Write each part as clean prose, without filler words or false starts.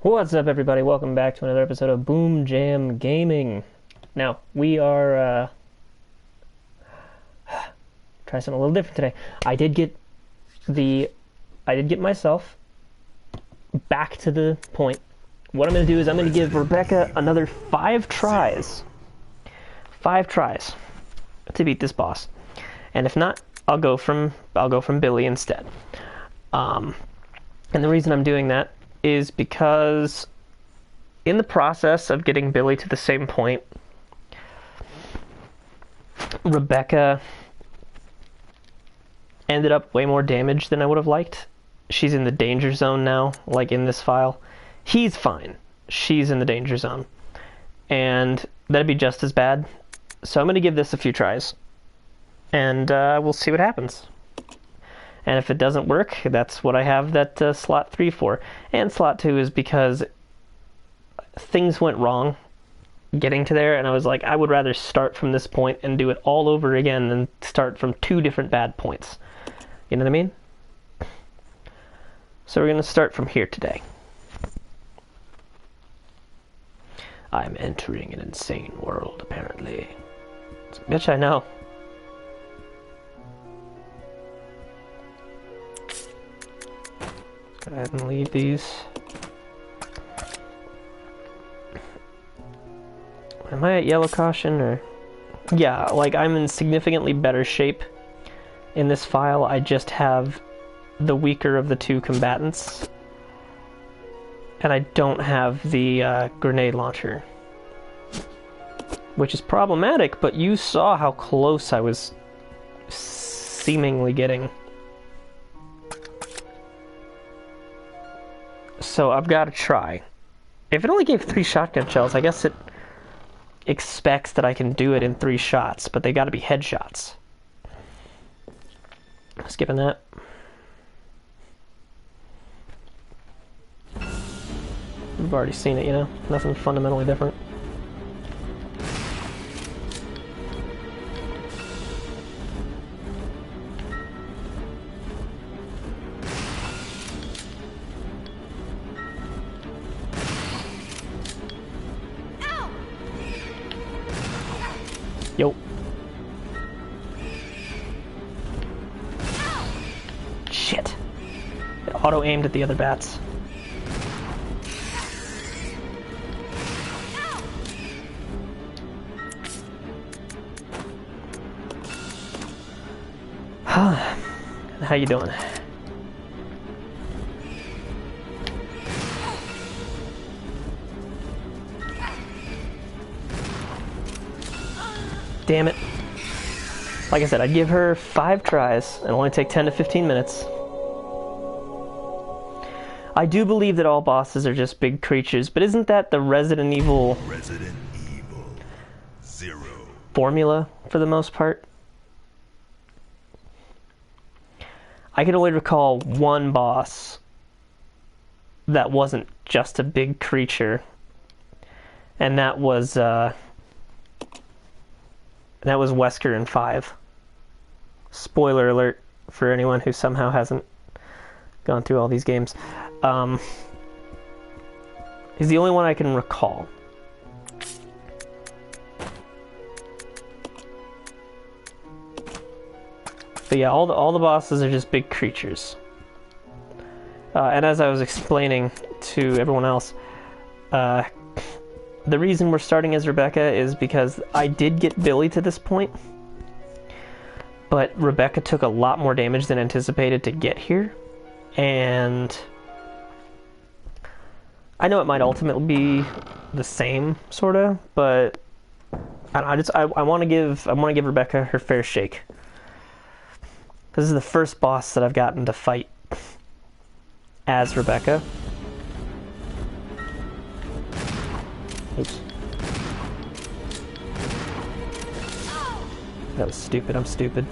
What's up, everybody? Welcome back to another episode of BoomJamGaming. Now, we are, try something a little different today. I did get myself back to the point. What I'm going to do is I'm going to give Rebecca another 5 tries. 5 tries to beat this boss. And if not, I'll go from Billy instead. And the reason I'm doing that is because in the process of getting Billy to the same point, Rebecca ended up way more damaged than I would have liked. She's in the danger zone now, like in this file. He's fine. She's in the danger zone. And that'd be just as bad. So I'm going to give this a few tries. And we'll see what happens. And if it doesn't work, that's what I have that slot 3 for. And slot 2 is because things went wrong getting to there, and I was like, I would rather start from this point and do it all over again than start from 2 different bad points. You know what I mean? So we're going to start from here today. I'm entering an insane world, apparently. Bitch, I know. Go ahead and leave these. Am I at yellow caution or? Yeah, like I'm in significantly better shape in this file. I just have the weaker of the 2 combatants. And I don't have the grenade launcher. Which is problematic, but you saw how close I was seemingly getting. So I've got to try. If it only gave 3 shotgun shells, I guess it expects that I can do it in 3 shots, but they got to be headshots. Skipping that. We've already seen it, you know? Nothing fundamentally different. Yo. Shit. It auto-aimed at the other bats. How you doing? Damn it. Like I said, I'd give her 5 tries and only take 10 to 15 minutes. I do believe that all bosses are just big creatures, but isn't that the Resident Evil 0 formula for the most part? I can only recall one boss that wasn't just a big creature, and that was Wesker in 5. Spoiler alert for anyone who somehow hasn't gone through all these games. He's the only one I can recall. But yeah, all the bosses are just big creatures. And as I was explaining to everyone else, the reason we're starting as Rebecca is because I did get Billy to this point, but Rebecca took a lot more damage than anticipated to get here, and I know it might ultimately be the same, sorta, but I want to give Rebecca her fair shake. This is the first boss that I've gotten to fight as Rebecca. Oops. That was stupid. I'm stupid.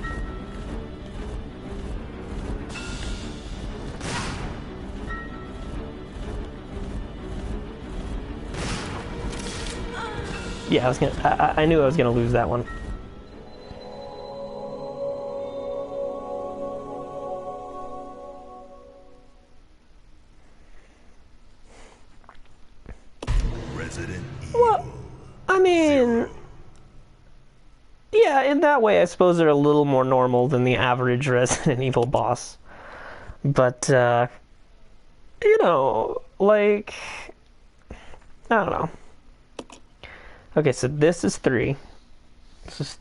Yeah, I knew I was gonna lose that one. Well, I mean, yeah, in that way, I suppose they're a little more normal than the average Resident Evil boss. But, you know, like, I don't know. Okay, so this is 3.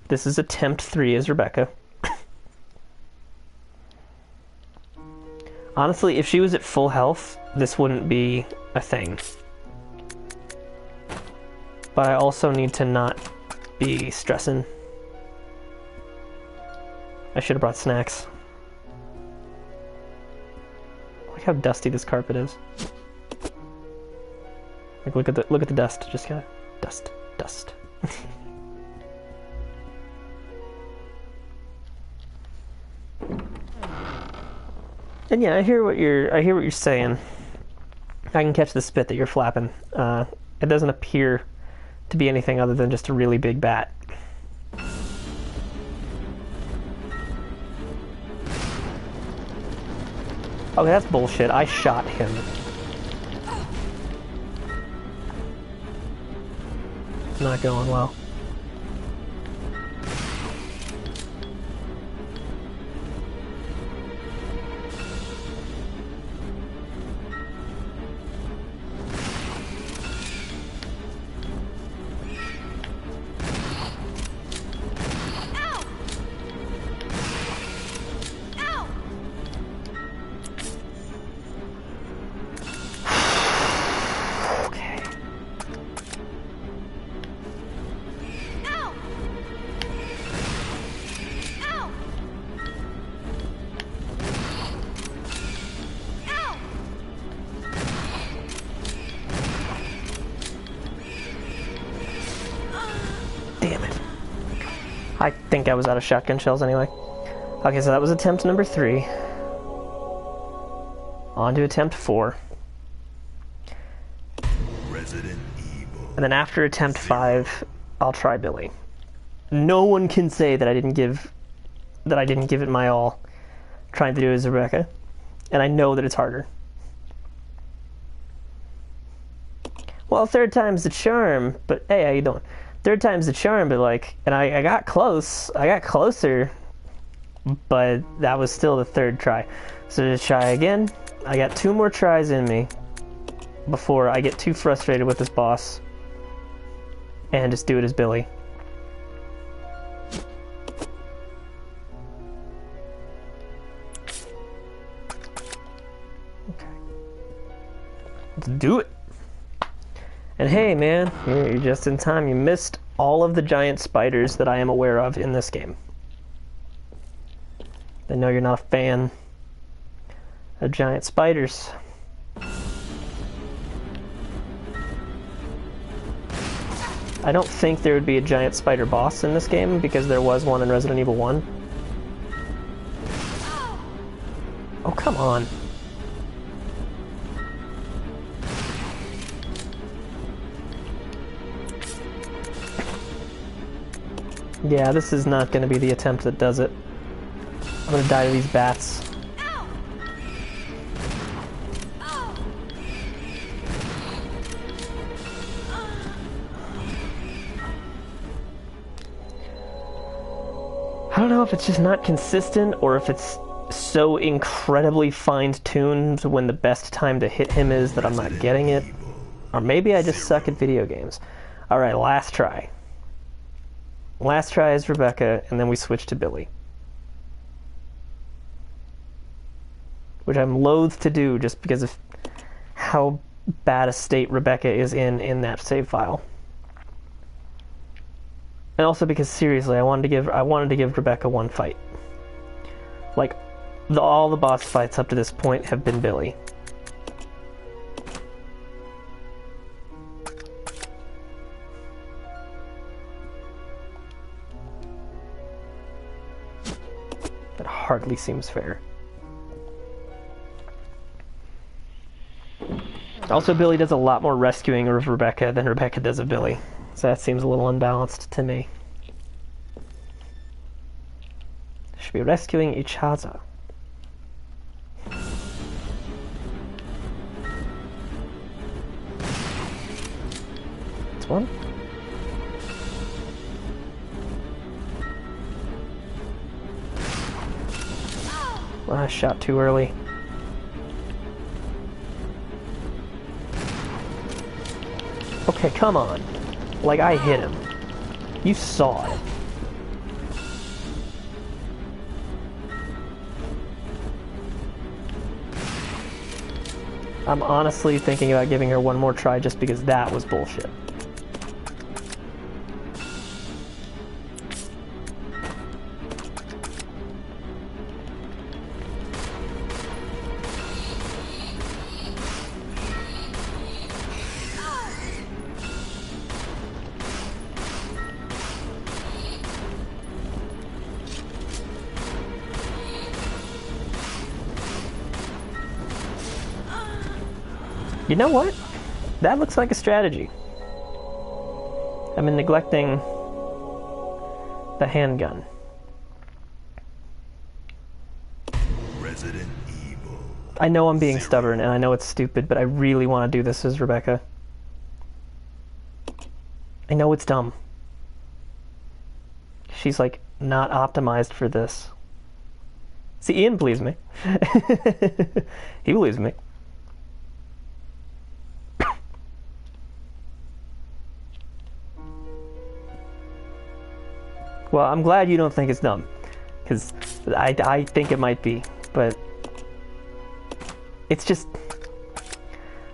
This is attempt 3 as Rebecca. Honestly, if she was at full health, this wouldn't be a thing. But I also need to not be stressing. I should have brought snacks. Look how dusty this carpet is. Like look at the dust. Just kind of dust. And yeah, I hear what you're saying. I can catch the spit that you're flapping. It doesn't appear to be anything other than just a really big bat. Okay, that's bullshit. I shot him. It's not going well. I think I was out of shotgun shells anyway. Okay, so that was attempt number 3. On to attempt 4. Resident Evil. And then after attempt 5, I'll try Billy. No one can say that I didn't give it my all trying to do it as Rebecca. And I know that it's harder. Well, third time's the charm, but hey, how you doing? Third time's the charm, but like, and I got close. I got closer, but that was still the third try. So to try again, I got 2 more tries in me before I get too frustrated with this boss and just do it as Billy. Okay. Let's do it. And hey man, you're just in time. You missed all of the giant spiders that I am aware of in this game. I know you're not a fan of giant spiders. I don't think there would be a giant spider boss in this game because there was one in Resident Evil 1. Oh, come on. Yeah, this is not going to be the attempt that does it. I'm going to die to these bats. I don't know if it's just not consistent or if it's so incredibly fine-tuned when the best time to hit him is that I'm not getting it. Or maybe I just suck at video games. Alright, last try. Last try is Rebecca, and then we switch to Billy. Which I'm loath to do just because of how bad a state Rebecca is in that save file. And also because seriously, I wanted to give Rebecca one fight. Like all the boss fights up to this point have been Billy. That hardly seems fair. Also, Billy does a lot more rescuing of Rebecca than Rebecca does of Billy. So that seems a little unbalanced to me. Should be rescuing each other. one. I shot too early. Okay, come on. Like, I hit him. You saw it. I'm honestly thinking about giving her one more try just because that was bullshit. You know what? That looks like a strategy. I've been neglecting the handgun. Resident Evil. I know I'm being stubborn and I know it's stupid, but I really want to do this as Rebecca. I know it's dumb. She's like not optimized for this. See, Ian believes me. He believes me. Well, I'm glad you don't think it's dumb, because I think it might be, but it's just,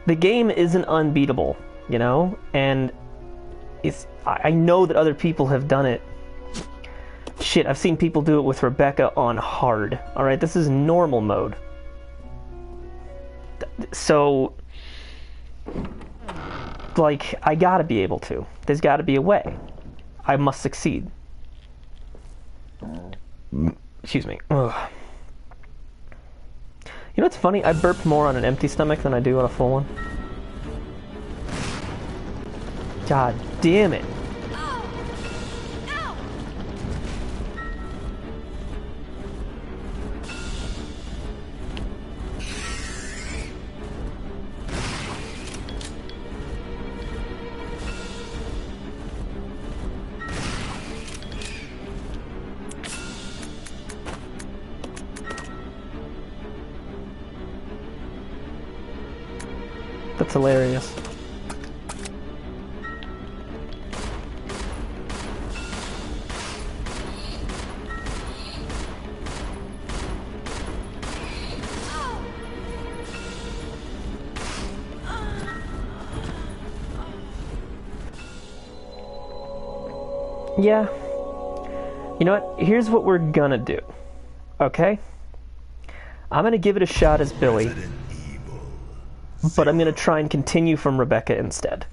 the game isn't unbeatable, you know, and I know that other people have done it. Shit, I've seen people do it with Rebecca on hard, alright? This is normal mode. So, like, I gotta be able to. There's gotta be a way. I must succeed. Excuse me. Ugh. You know what's funny? I burp more on an empty stomach than I do on a full one. God damn it. That's hilarious. Yeah. You know what? Here's what we're gonna do. Okay? I'm gonna give it a shot as Billy. But I'm going to try and continue from Rebecca instead.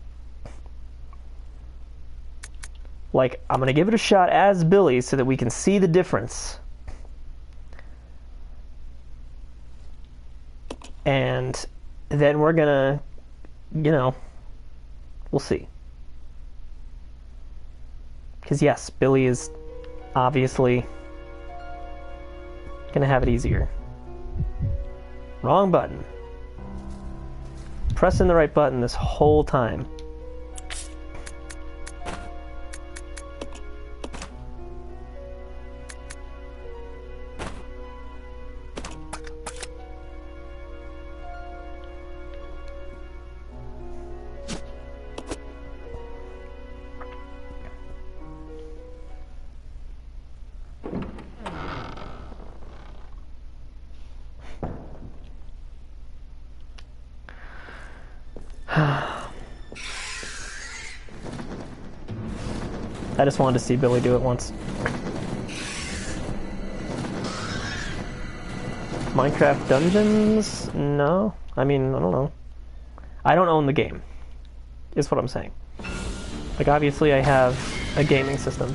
Like, I'm going to give it a shot as Billy so that we can see the difference. And then we're going to, you know, we'll see. Because yes, Billy is obviously going to have it easier. Wrong button. Pressing the right button this whole time. I just wanted to see Billy do it once. Minecraft Dungeons? No. I mean, I don't know. I don't own the game, is what I'm saying. Like, obviously I have a gaming system.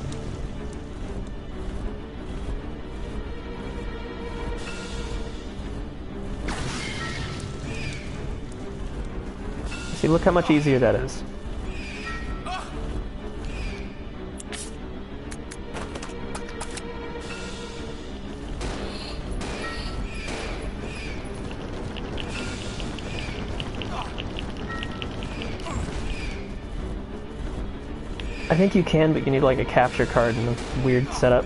See, look how much easier that is. I think you can, but you need like a capture card and a weird setup.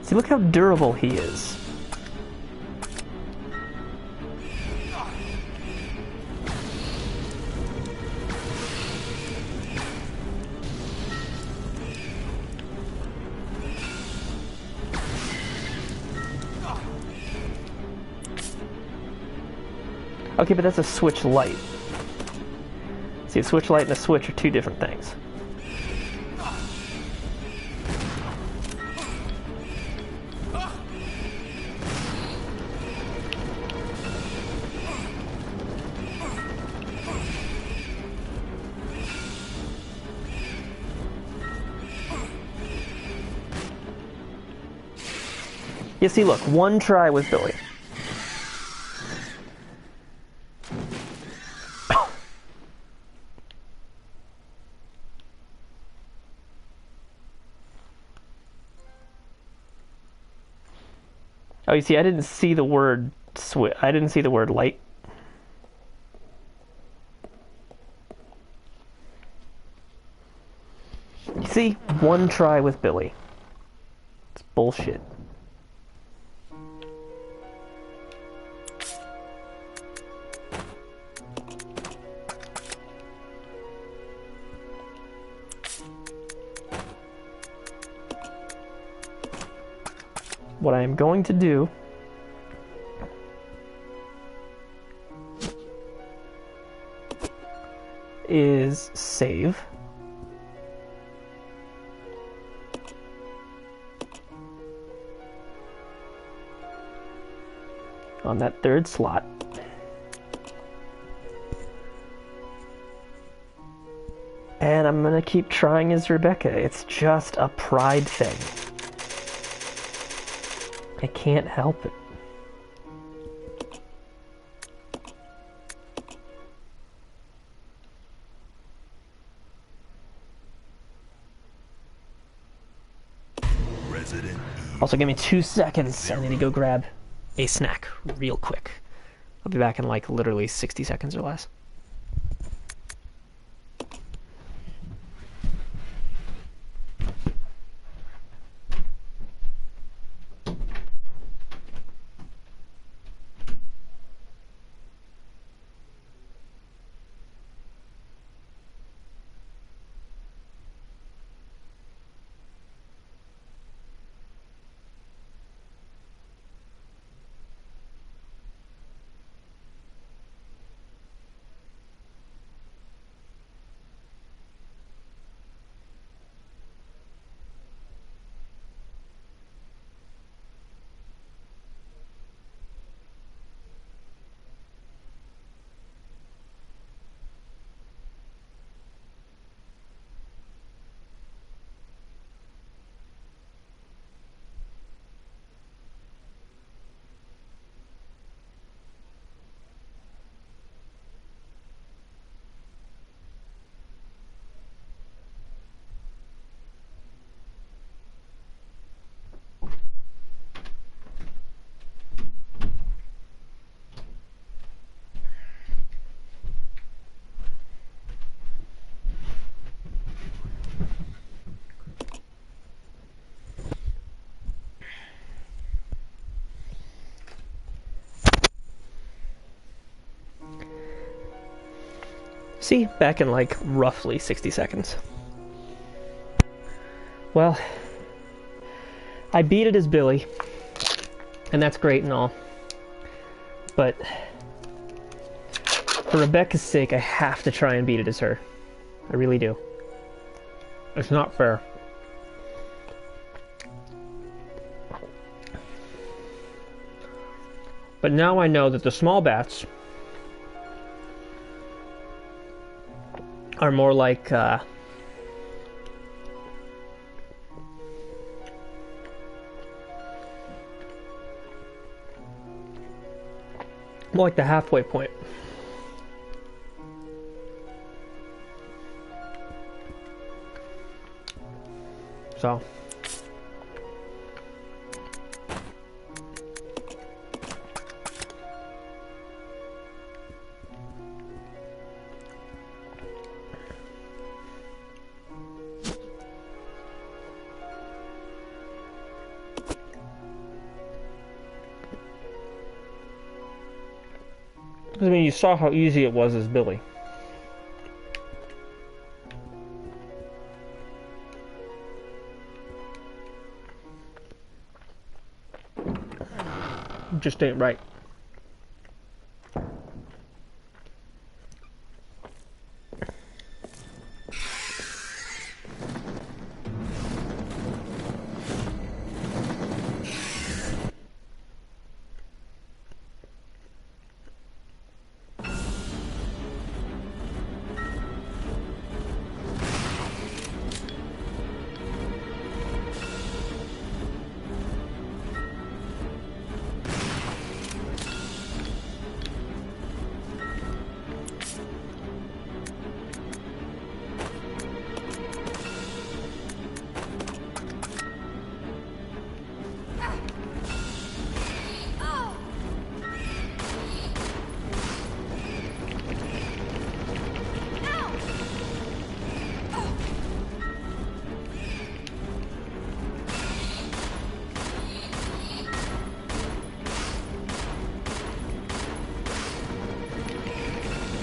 See, look how durable he is. Okay, but that's a switch light. See, a switch light and a switch are two different things. You see, look, one try with Billy. Oh, you see, I didn't see the word switch. I didn't see the word light. You see, one try with Billy. It's bullshit. What I am going to do is save. On that third slot. And I'm gonna keep trying as Rebecca. It's just a pride thing. I can't help it. Resident Also, give me 2 seconds. I need to go grab a snack real quick. I'll be back in like literally 60 seconds or less. See, back in like roughly 60 seconds. Well, I beat it as Billy, and that's great and all. But for Rebecca's sake, I have to try and beat it as her. I really do. It's not fair. But now I know that the small bats are more like more like the halfway point. So. I mean, you saw how easy it was as Billy. Just ain't right.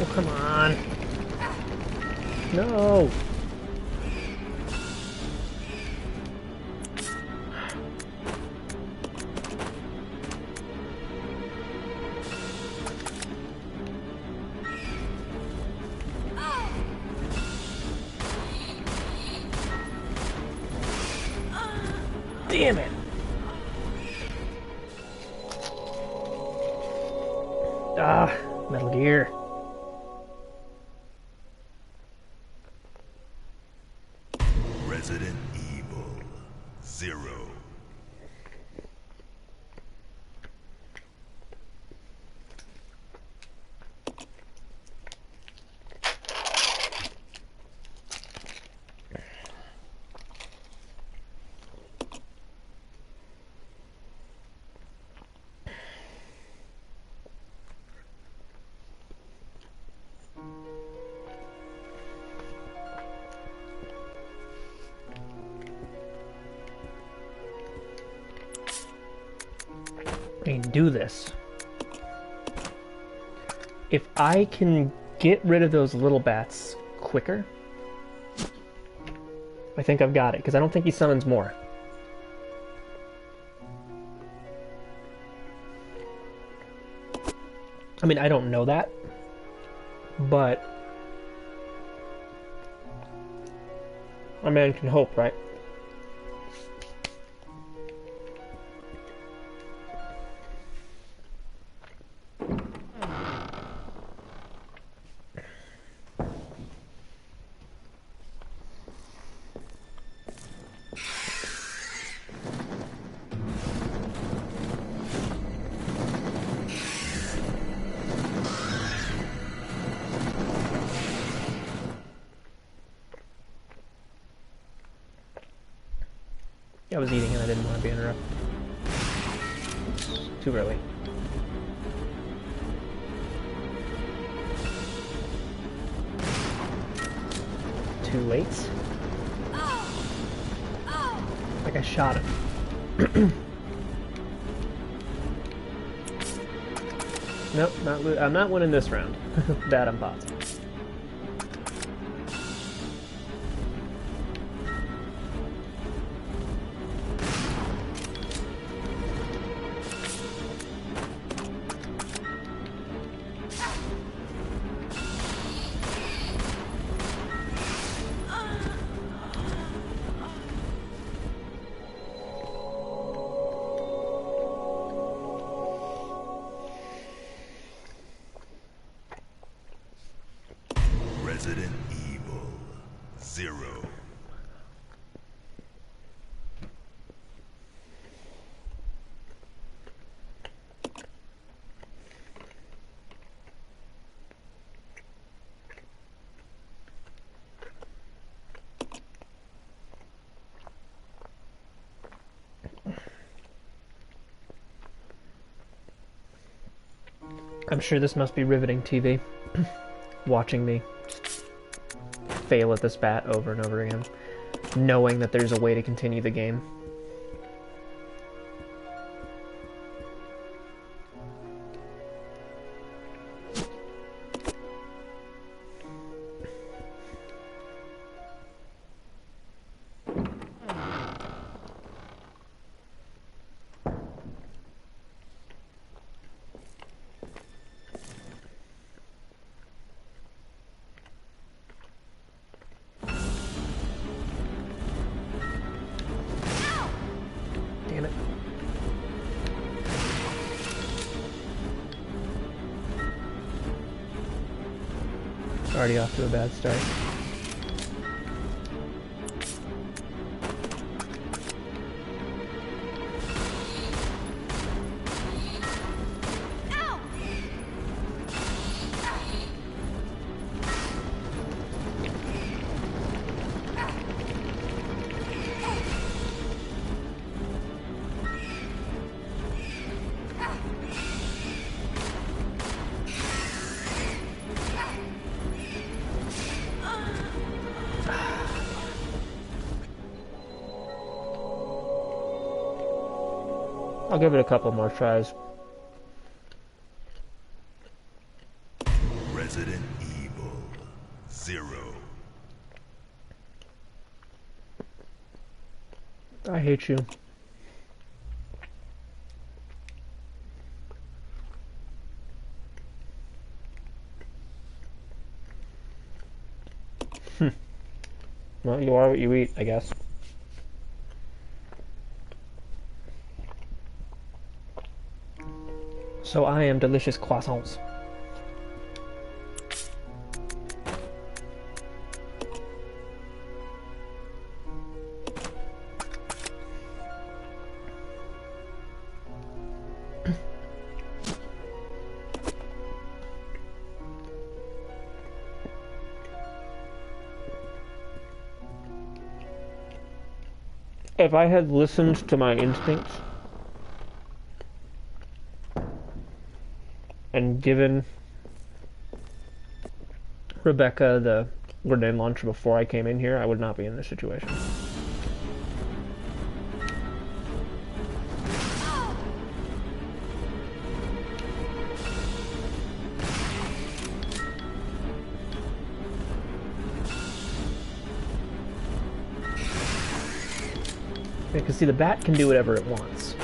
Oh, come on. No. Damn it. Ah, Metal Gear. Resident Evil 0. I can do this. If I can get rid of those little bats quicker, I think I've got it, because I don't think he summons more. I mean, I don't know that, but a man can hope, right? I was eating and I didn't want to be interrupted. Too early. Too late. Like I shot him. Nope, I'm not winning this round. That I'm positive. Resident Evil 0. I'm sure this must be riveting TV. Watching me fail at this bat over and over again, knowing that there's a way to continue the game. Damn it. Already off to a bad start. I'll give it a couple more tries. Resident Evil 0. I hate you. Well, you are what you eat, I guess. So I am delicious croissants. If I had listened to my instincts and given Rebecca the grenade launcher before I came in here, I would not be in this situation. Because see, the bat can do whatever it wants.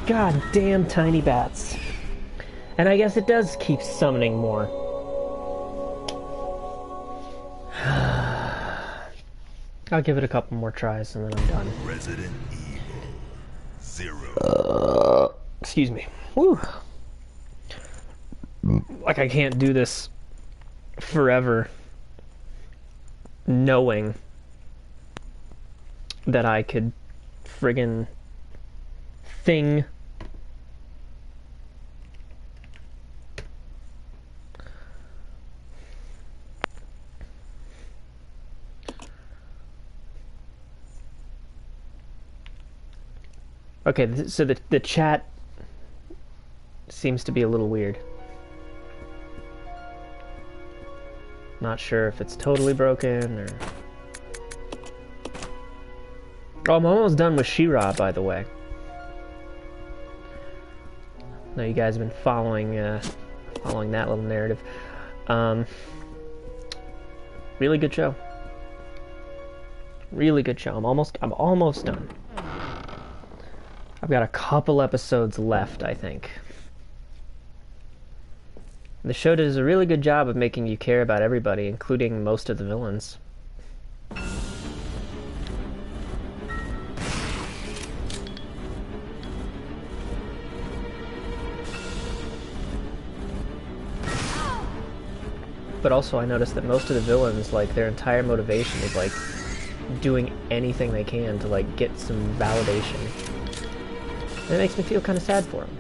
God damn tiny bats. And I guess it does keep summoning more. I'll give it a couple more tries and then I'm done. Resident Evil 0. Excuse me. Woo. Like I can't do this forever knowing that I could friggin' thing. Okay, so the chat seems to be a little weird. Not sure if it's totally broken or... Oh, I'm almost done with She-Ra, by the way. I know you guys have been following following that little narrative. Really good show. Really good show. I'm almost done. I've got a couple episodes left, I think. The show does a really good job of making you care about everybody, including most of the villains. But also I noticed that most of the villains, like, their entire motivation is, like, doing anything they can to, like, get some validation. And it makes me feel kind of sad for them.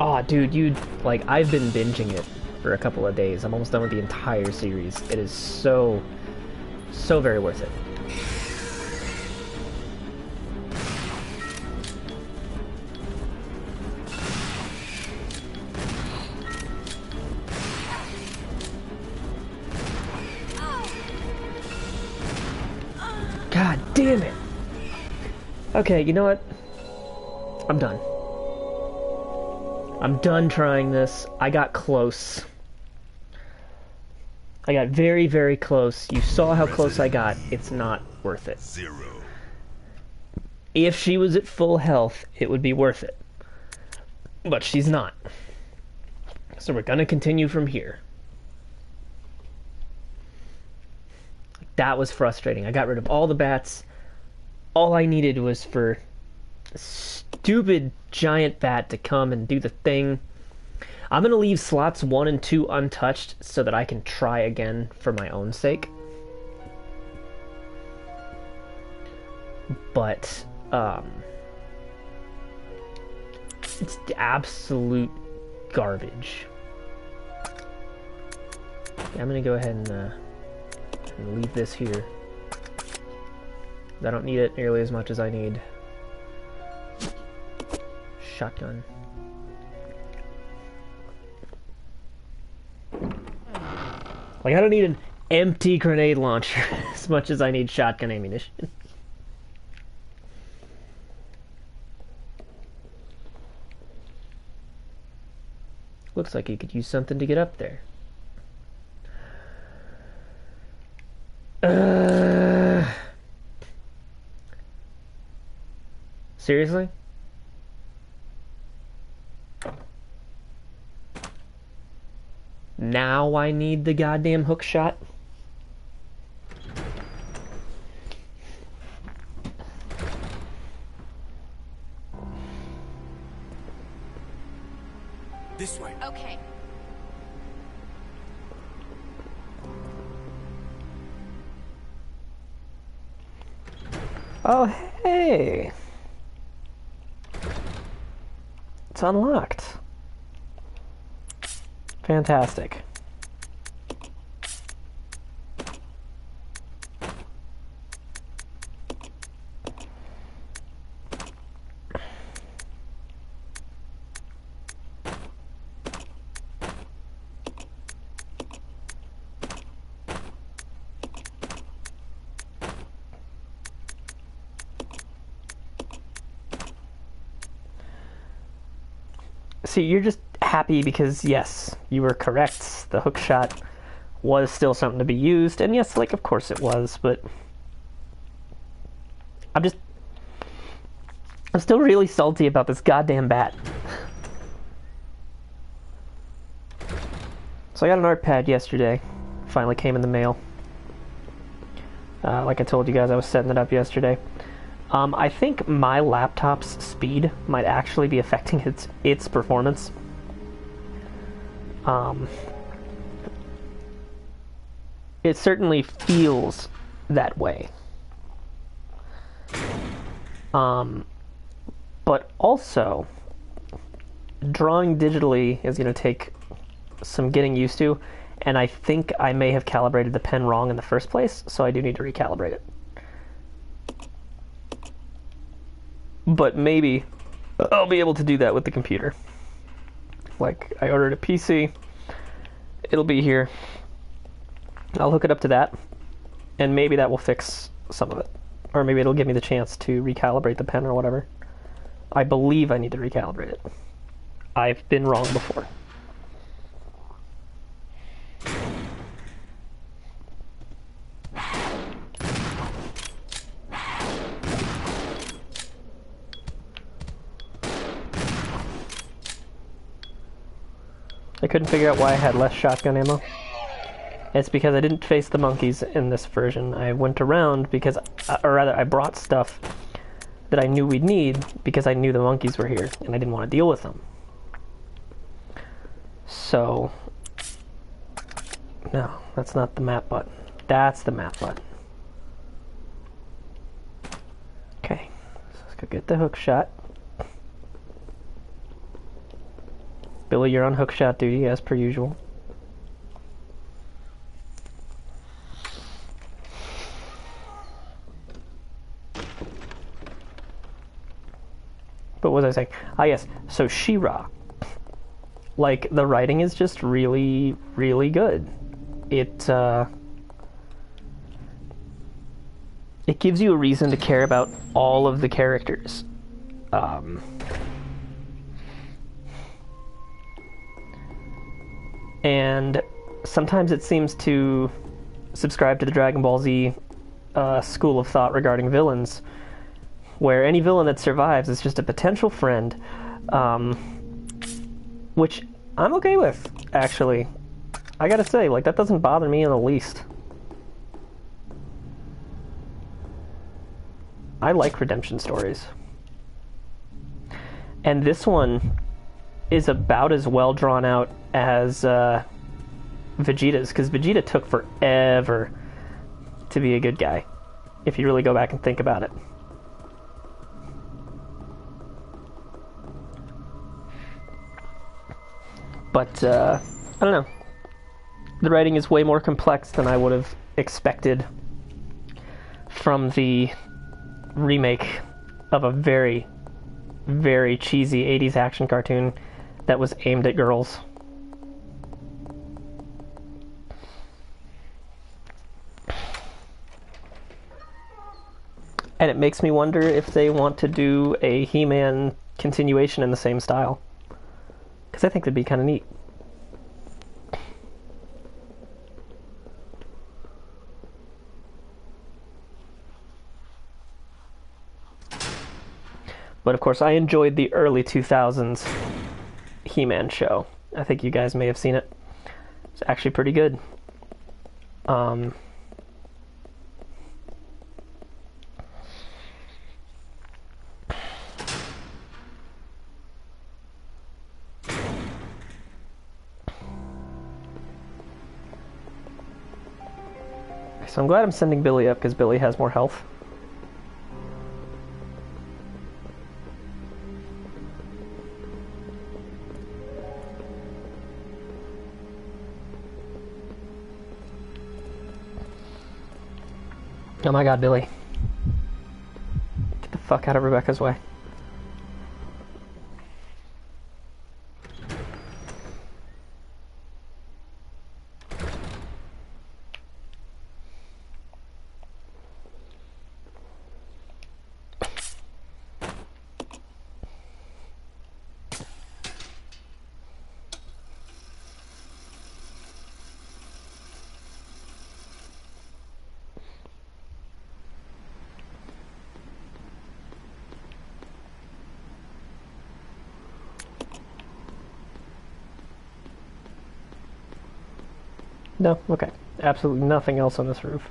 Aw, dude, like, I've been binging it for a couple of days. I'm almost done with the entire series. It is so very worth it. God damn it! Okay, you know what? I'm done. I'm done trying this. I got close. I got very, very close. You saw how close I got. It's not worth it. 0. If she was at full health, it would be worth it. But she's not. So we're gonna continue from here. That was frustrating. I got rid of all the bats. All I needed was for a stupid giant bat to come and do the thing. I'm going to leave slots 1 and 2 untouched so that I can try again for my own sake. But, it's absolute garbage. Yeah, I'm going to go ahead and leave this here. I don't need it nearly as much as I need. Shotgun. Like, I don't need an empty grenade launcher as much as I need shotgun ammunition. Looks like you could use something to get up there. Seriously? Now I need the goddamn hook shot? This way. Okay. Oh, hey! It's unlocked. Fantastic. See, you're just happy because, yes, you were correct. The hook shot was still something to be used, and yes, like, of course it was, but I'm still really salty about this goddamn bat. So I got an art pad yesterday. Finally came in the mail. Like I told you guys, I was setting it up yesterday. I think my laptop's speed might actually be affecting its performance. It certainly feels that way. But also, drawing digitally is going to take some getting used to, and I think I may have calibrated the pen wrong in the first place, so I do need to recalibrate it. But maybe I'll be able to do that with the computer. Like, I ordered a PC, it'll be here. I'll hook it up to that, and maybe that will fix some of it. Or maybe it'll give me the chance to recalibrate the pen or whatever. I believe I need to recalibrate it. I've been wrong before. I couldn't figure out why I had less shotgun ammo. It's because I didn't face the monkeys in this version. I went around because, or rather, I brought stuff that I knew we'd need because I knew the monkeys were here and I didn't want to deal with them. So, no, that's not the map button. That's the map button. Okay, so let's go get the hook shot. Billy, you're on hook shot duty as per usual. But what was I saying? Ah, yes. So She-Ra. Like, the writing is just really, really good. It gives you a reason to care about all of the characters. And sometimes it seems to subscribe to the Dragon Ball Z school of thought regarding villains, where any villain that survives is just a potential friend, which I'm okay with, actually. I gotta say, like, that doesn't bother me in the least. I like redemption stories. And this one is about as well drawn out as Vegeta's, because Vegeta took forever to be a good guy, if you really go back and think about it. But, I don't know. The writing is way more complex than I would have expected from the remake of a very, very cheesy 80s action cartoon that was aimed at girls. And it makes me wonder if they want to do a He-Man continuation in the same style. Because I think that'd be kind of neat. But of course, I enjoyed the early 2000s He-Man show. I think you guys may have seen it. It's actually pretty good. So I'm glad I'm sending Billy up because Billy has more health. Oh my god, Billy. Get the fuck out of Rebecca's way. No? Okay. Absolutely nothing else on this roof.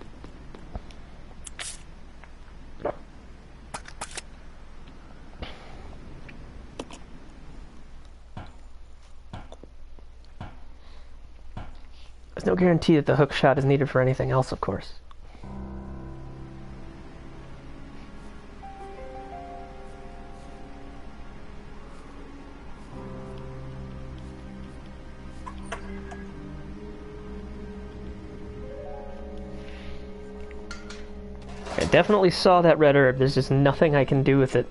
There's no guarantee that the hook shot is needed for anything else, of course. I definitely saw that red herb. There's just nothing I can do with it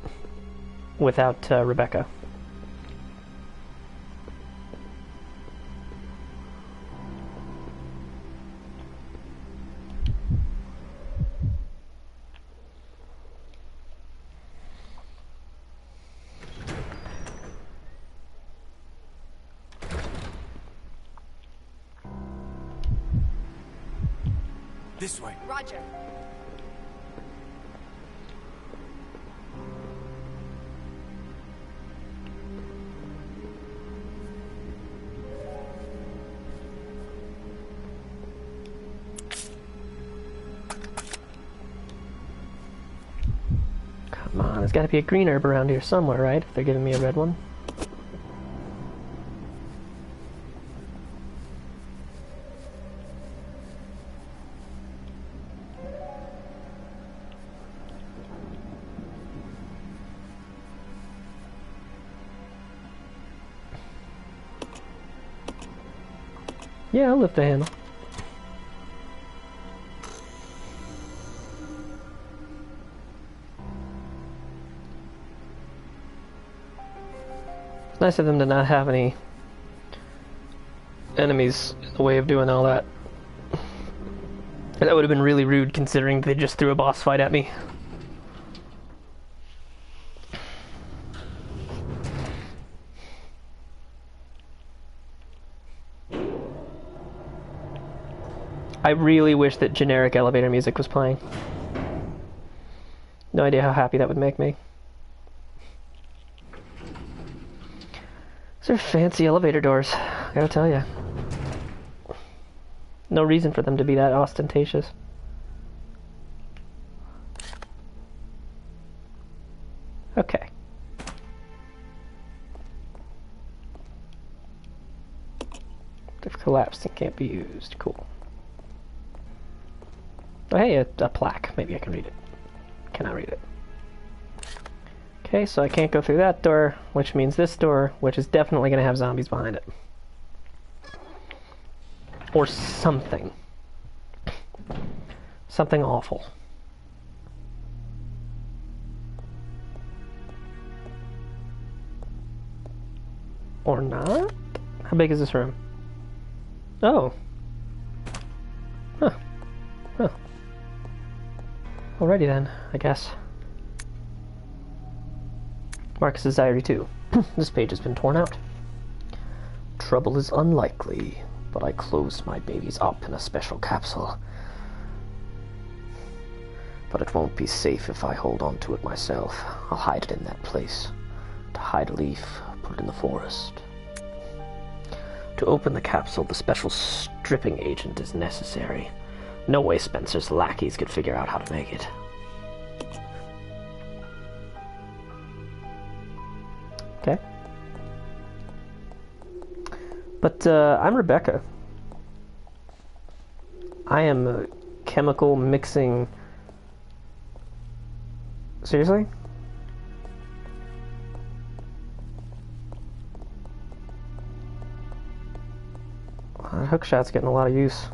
without Rebecca. This way. Roger. there's got to be a green herb around here somewhere, right? If they're giving me a red one. Yeah, I'll lift the handle. It's nice of them to not have any enemies in the way of doing all that. That would have been really rude considering they just threw a boss fight at me. I really wish that generic elevator music was playing. No idea how happy that would make me. These are fancy elevator doors, I gotta tell you. No reason for them to be that ostentatious. Okay. They've collapsed and can't be used. Cool. Oh, hey, a plaque. Maybe I can read it. Cannot read it. Okay, so I can't go through that door, which means this door, which is definitely going to have zombies behind it. Or something. Something awful. Or not? How big is this room? Oh. Huh. Huh. Alrighty then, I guess. Marcus's diary too. This page has been torn out. Trouble is unlikely, but I closed my babies up in a special capsule. But it won't be safe if I hold on to it myself. I'll hide it in that place. To hide a leaf, put it in the forest. To open the capsule, the special stripping agent is necessary. No way Spencer's lackeys could figure out how to make it. Okay. But, I'm Rebecca. I am a chemical mixing... Seriously? That hookshot's getting a lot of use.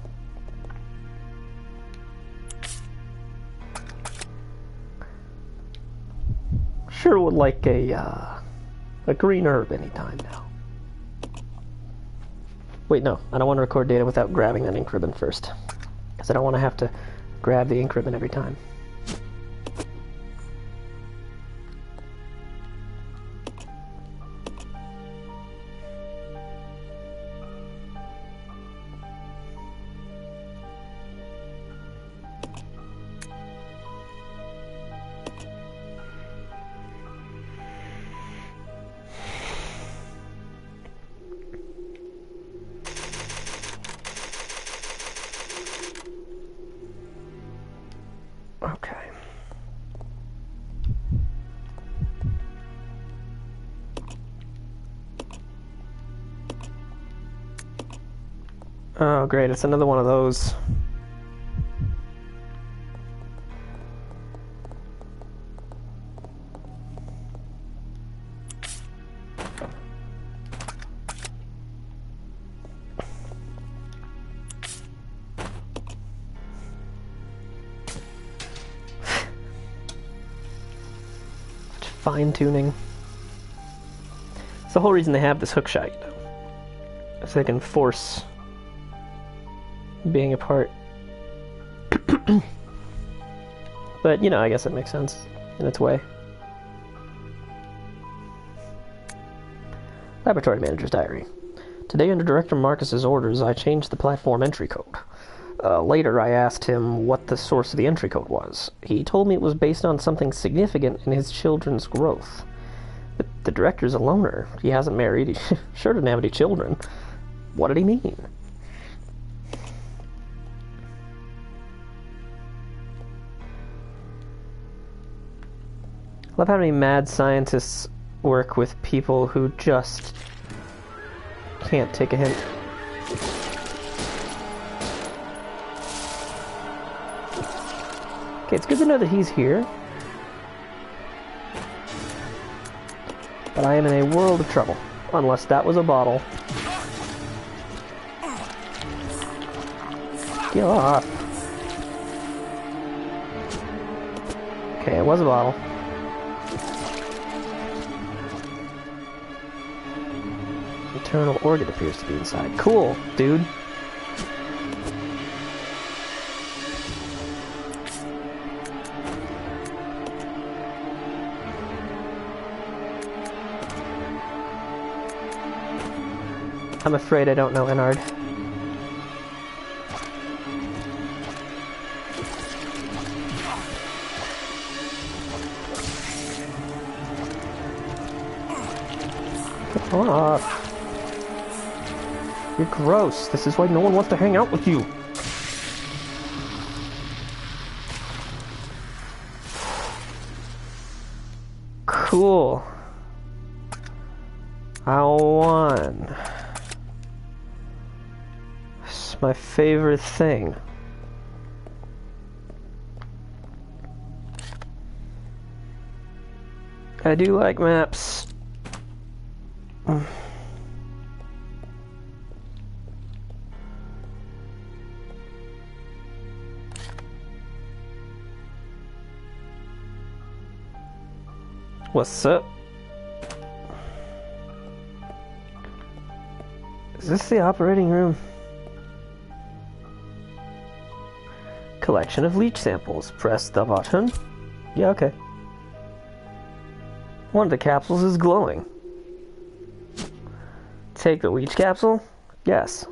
Sure would like a green herb anytime now. Wait, no. I don't want to record data without grabbing that ink ribbon first. Because I don't want to have to grab the ink ribbon every time. Okay. Oh, great. It's another one of those. Fine-tuning. It's the whole reason they have this hookshot, you know. So they can force being apart. But, you know, I guess it makes sense in its way. Laboratory Manager's Diary. Today, under Director Marcus's orders, I changed the platform entry code. Later, I asked him what the source of the entry code was. He told me it was based on something significant in his children's growth. But the director's a loner. He hasn't married. He sure didn't have any children. What did he mean? love how many mad scientists work with people who just can't take a hint. Okay, it's good to know that he's here. But I am in a world of trouble. Unless that was a bottle. Get off. Okay, it was a bottle. Internal organ appears to be inside. Cool, dude. I'm afraid I don't know Ennard. Get off. You're gross. This is why no one wants to hang out with you. Cool. I won. This is my favorite thing. I do like maps. What's up? Is this the operating room? Collection of leech samples. Press the button. Yeah, okay. One of the capsules is glowing. Take the leech capsule? Yes.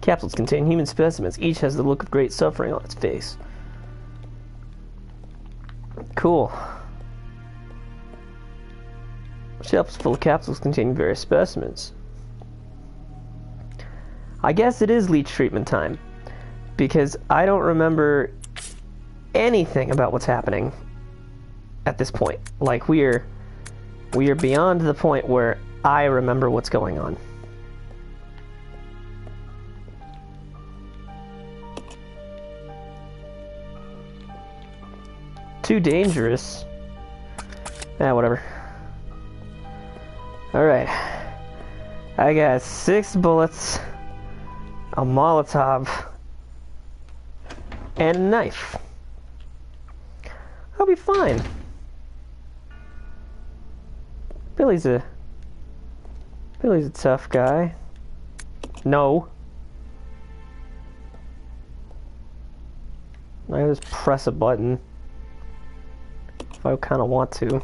Capsules contain human specimens. Each has the look of great suffering on its face. Cool. Shelves full of capsules containing various specimens. I guess it is leech treatment time. Because I don't remember anything about what's happening at this point. Like, we are beyond the point where I remember what's going on. Too dangerous. Ah, whatever. Alright. I got 6 bullets, a Molotov, and a knife. I'll be fine. Billy's a tough guy. No. I just press a button if I kind of want to.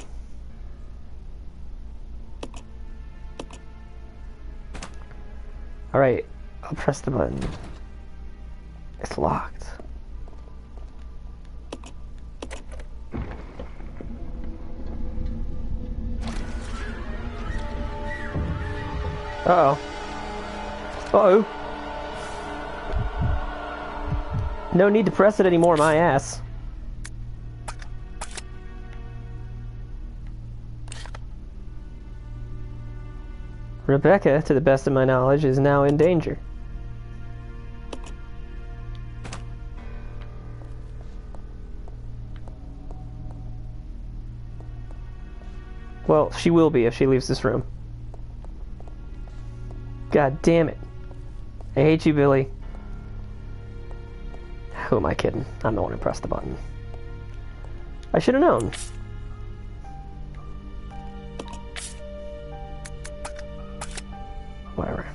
Alright, I'll press the button. It's locked. Uh-oh. Uh-oh. No need to press it anymore, my ass. Rebecca, to the best of my knowledge, is now in danger. Well, she will be if she leaves this room. God damn it. I hate you, Billy. Who am I kidding? I'm the one who pressed the button. I should have known. Whatever.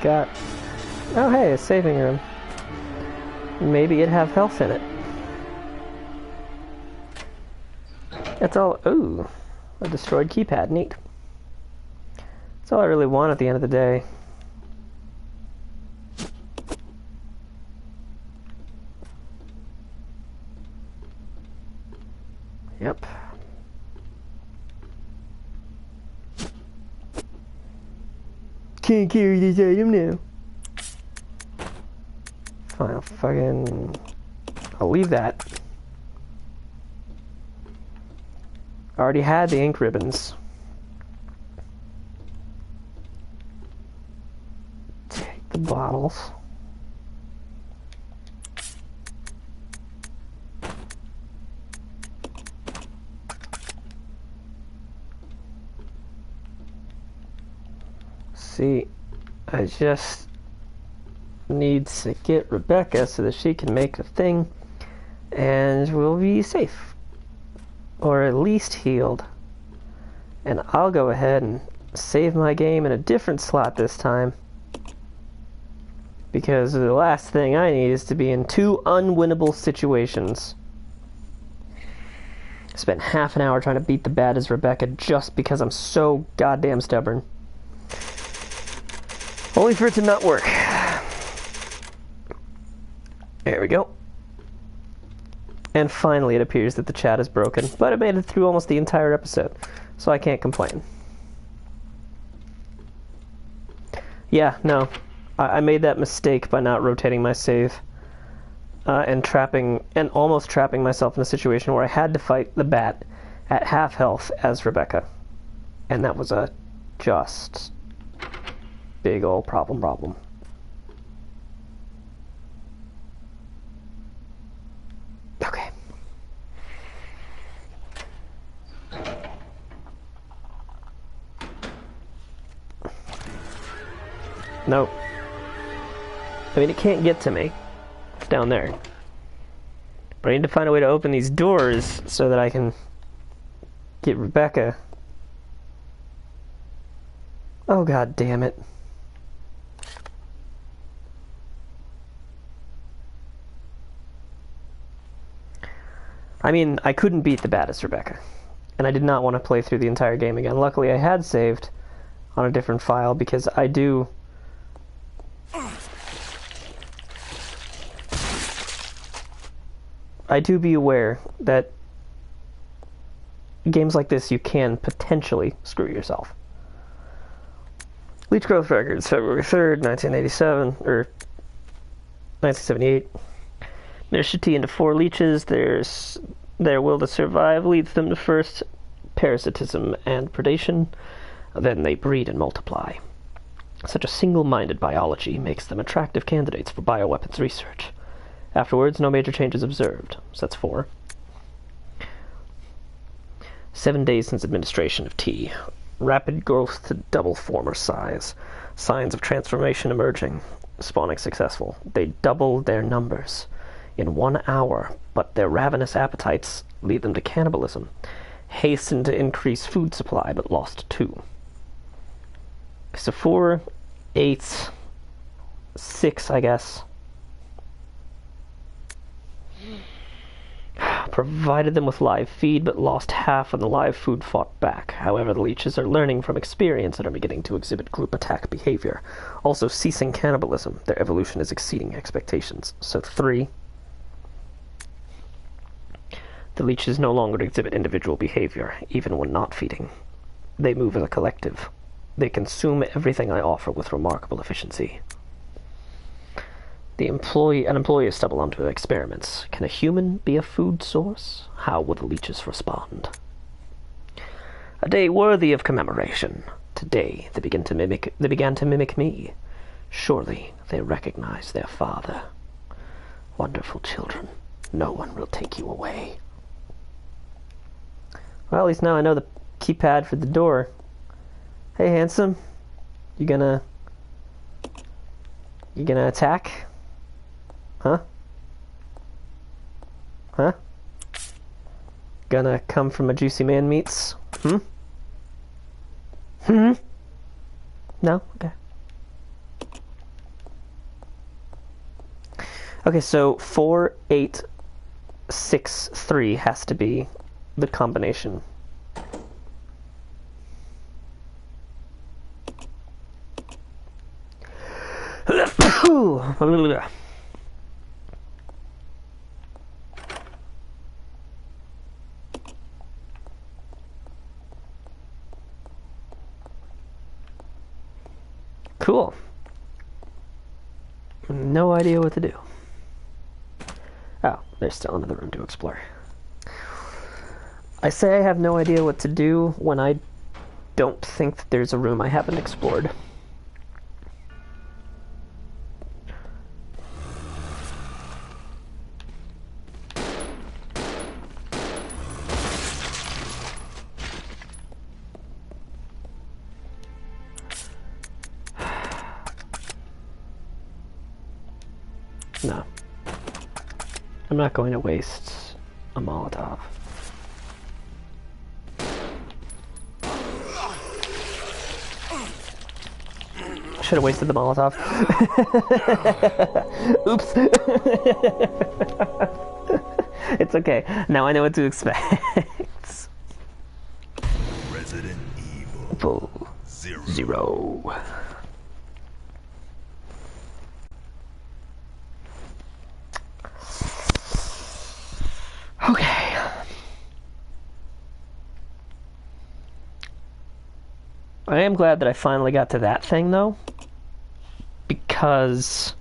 Got. Oh, hey, a saving room. Maybe it'd have health in it. That's all. Ooh, a destroyed keypad. Neat. That's all I really want at the end of the day. Can't carry this item now. Fine, I'll leave that. I already had the ink ribbons. Take the bottles. See, I just need to get Rebecca so that she can make a thing and we'll be safe. Or at least healed. And I'll go ahead and save my game in a different slot this time. Because the last thing I need is to be in two unwinnable situations. I spent half an hour trying to beat the bad as Rebecca just because I'm so goddamn stubborn. Only for it to not work. There we go. And finally it appears that the chat is broken, but it made it through almost the entire episode, so I can't complain. Yeah, no. I made that mistake by not rotating my save. And almost trapping myself in a situation where I had to fight the bat at half health as Rebecca. And that was a just big old problem. Okay. Nope. I mean, it can't get to me. It's down there. But I need to find a way to open these doors so that I can get Rebecca. Oh, god damn it. I mean, I couldn't beat the baddest Rebecca. And I did not want to play through the entire game again. Luckily, I had saved on a different file because I do... be aware that games like this, you can potentially screw yourself. Leech growth records, February 3rd, 1987, or 1978. Initiative into 4 leeches. Their will to survive leads them to first parasitism and predation. Then they breed and multiply. Such a single-minded biology makes them attractive candidates for bioweapons research. Afterwards, no major changes observed. So that's 4. 7 days since administration of T. Rapid growth to double former size. Signs of transformation emerging. Spawning successful. They double their numbers in 1 hour, but their ravenous appetites lead them to cannibalism. Hasten to increase food supply, but lost 2. So 4, 8, 6, I guess. Provided them with live feed, but lost half when the live food fought back. However, the leeches are learning from experience and are beginning to exhibit group attack behavior. Also ceasing cannibalism. Their evolution is exceeding expectations. So 3. The leeches no longer exhibit individual behavior, even when not feeding. They move as a collective. They consume everything I offer with remarkable efficiency. An employee is stumbled onto experiments. Can a human be a food source? How will the leeches respond? A day worthy of commemoration. Today they began to mimic me. Surely they recognize their father. Wonderful children. No one will take you away. Well, at least now I know the keypad for the door. Hey, handsome. You gonna attack? Huh? Huh? Gonna come from a juicy man meats? Hmm? Hmm? No? Okay. Okay, so 4, 8, 6, 3 has to be the combination. Cool. No idea what to do. Oh, there's still another room to explore. I say I have no idea what to do when I don't think that there's a room I haven't explored. No. I'm not going to waste a Molotov. Should have wasted the Molotov. Oops. It's okay. Now I know what to expect. Resident Evil 0. Okay. I am glad that I finally got to that thing, though. Because...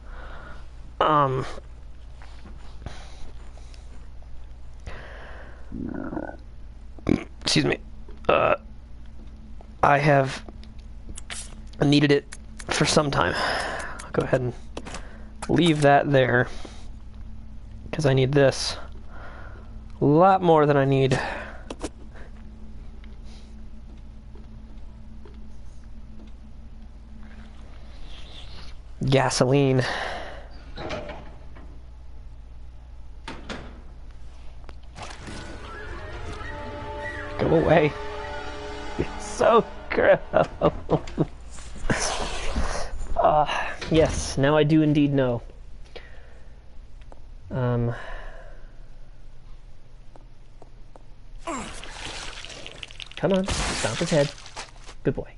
excuse me. I have needed it for some time. I'll go ahead and leave that there. Because I need this a lot more than I need gasoline. Go away. It's so gross. Yes, now I do indeed know. Come on, stomp his head. Good boy.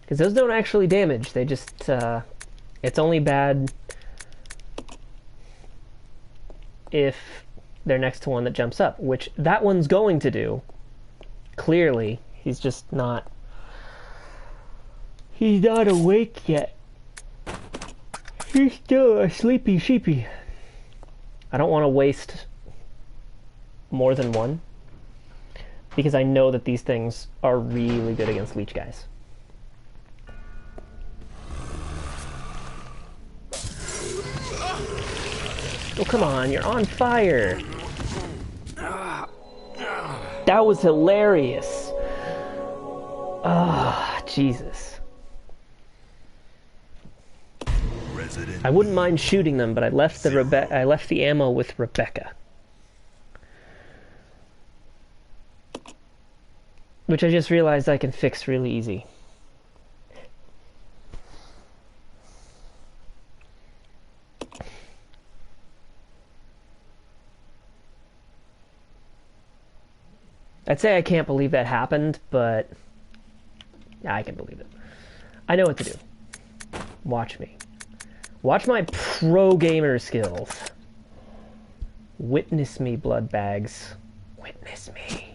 Because those don't actually damage, they just, it's only bad if they're next to one that jumps up, which that one's going to do. Clearly, he's just not... He's not awake yet. He's still a sleepy sheepy. I don't want to waste more than one, because I know that these things are really good against leech guys. Oh, come on, you're on fire. That was hilarious. Ah, Jesus. I wouldn't mind shooting them, but I left the ammo with Rebecca. Which I just realized I can fix really easy. I'd say I can't believe that happened, but yeah, I can believe it. I know what to do. Watch me. Watch my pro gamer skills. Witness me, blood bags. Witness me.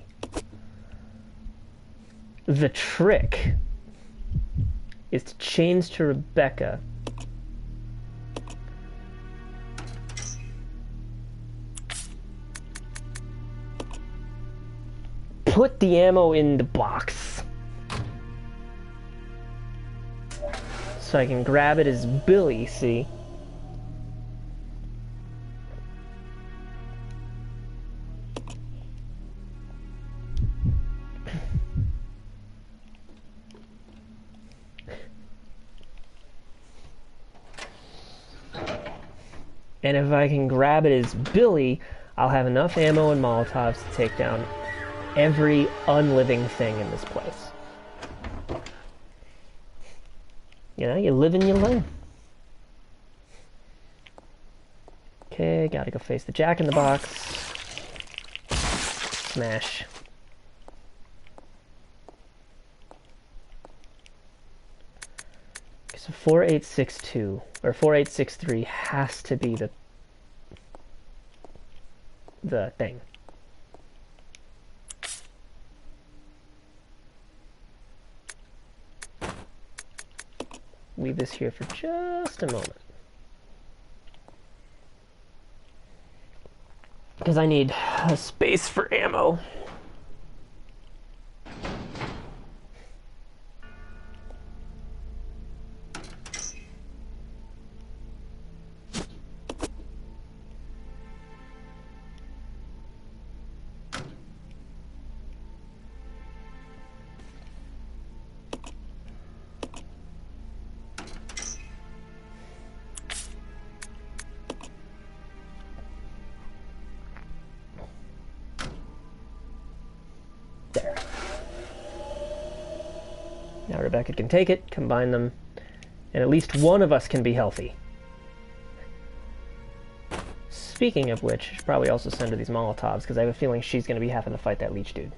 The trick is to change to Rebecca. Put the ammo in the box so I can grab it as Billy, see? And if I can grab it as Billy, I'll have enough ammo and Molotovs to take down every unliving thing in this place. You know, you live and you learn. Okay, gotta go face the Jack in the Box. Smash. Okay, so 4862 or 4863 has to be the thing. leave this here for just a moment. Because I need a space for ammo. There. Now Rebecca can take it, combine them, and at least one of us can be healthy. Speaking of which, I should probably also send her these Molotovs, because I have a feeling she's going to be having to fight that leech dude.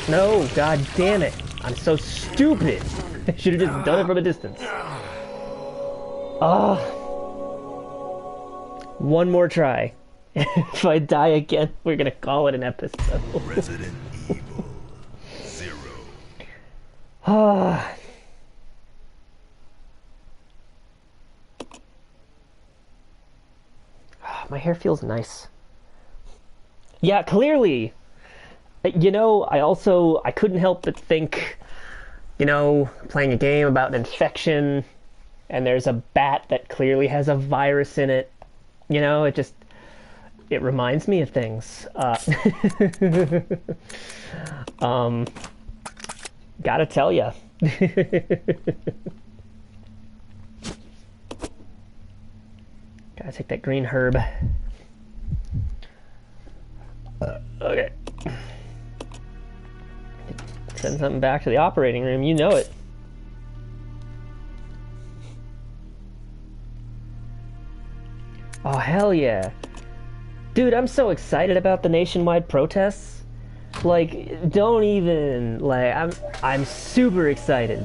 No, god damn it. I'm so stupid. I should have just done it from a distance. Ah. One more try. If I die again, we're gonna call it an episode. Resident Evil 0. Ah. My hair feels nice. Yeah, clearly. You know, I couldn't help but think, you know, playing a game about an infection, and there's a bat that clearly has a virus in it. You know, it reminds me of things. Gotta tell ya. Gotta take that green herb. Okay. Send something back to the operating room, you know it. Oh, hell yeah. Dude, I'm so excited about the nationwide protests. Like, don't even, like, I'm super excited.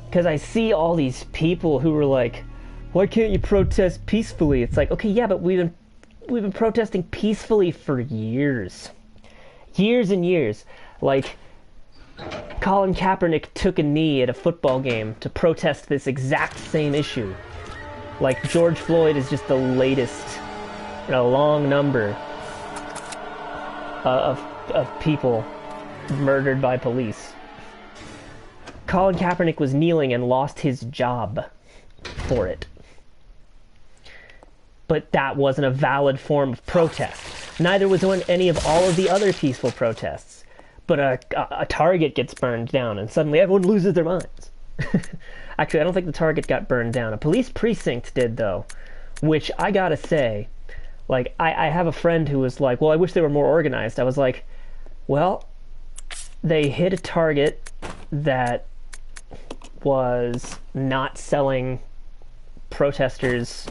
Because I see all these people who were like, why can't you protest peacefully? It's like, okay, yeah, but we've been protesting peacefully for years. Years and years. Like, Colin Kaepernick took a knee at a football game to protest this exact same issue. Like, George Floyd is just the latest in a long number of people murdered by police. Colin Kaepernick was kneeling and lost his job for it. But that wasn't a valid form of protest. Neither was any of all of the other peaceful protests. But a Target gets burned down and suddenly everyone loses their minds. Actually, I don't think the Target got burned down. A police precinct did, though. Which, I gotta say, like, I have a friend who was like, well, I wish they were more organized. I was like, well, they hit a Target that was not selling protesters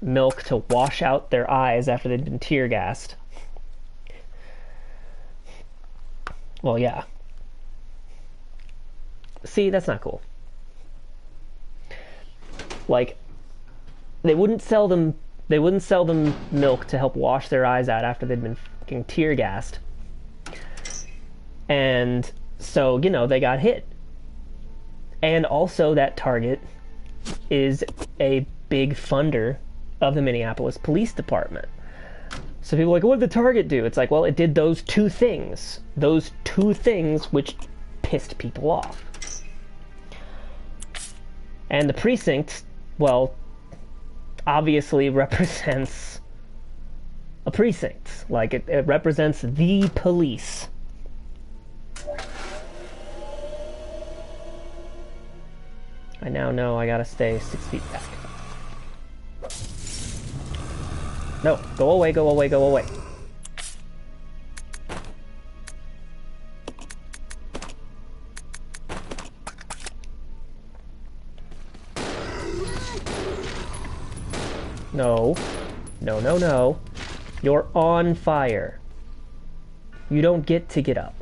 milk to wash out their eyes after they'd been tear gassed. Well, yeah. See, that's not cool. Like, they wouldn't sell them milk to help wash their eyes out after they'd been fucking tear gassed. And so, you know, they got hit. And also that Target is a big funder of the Minneapolis Police Department. So people are like, what did the Target do? It's like, well, it did those two things. Those two things which pissed people off. And the precinct, well, obviously represents a precinct. Like, it represents the police. I now know I gotta stay 6 feet back. No, go away, go away, go away. No. No, no, no. You're on fire. You don't get to get up.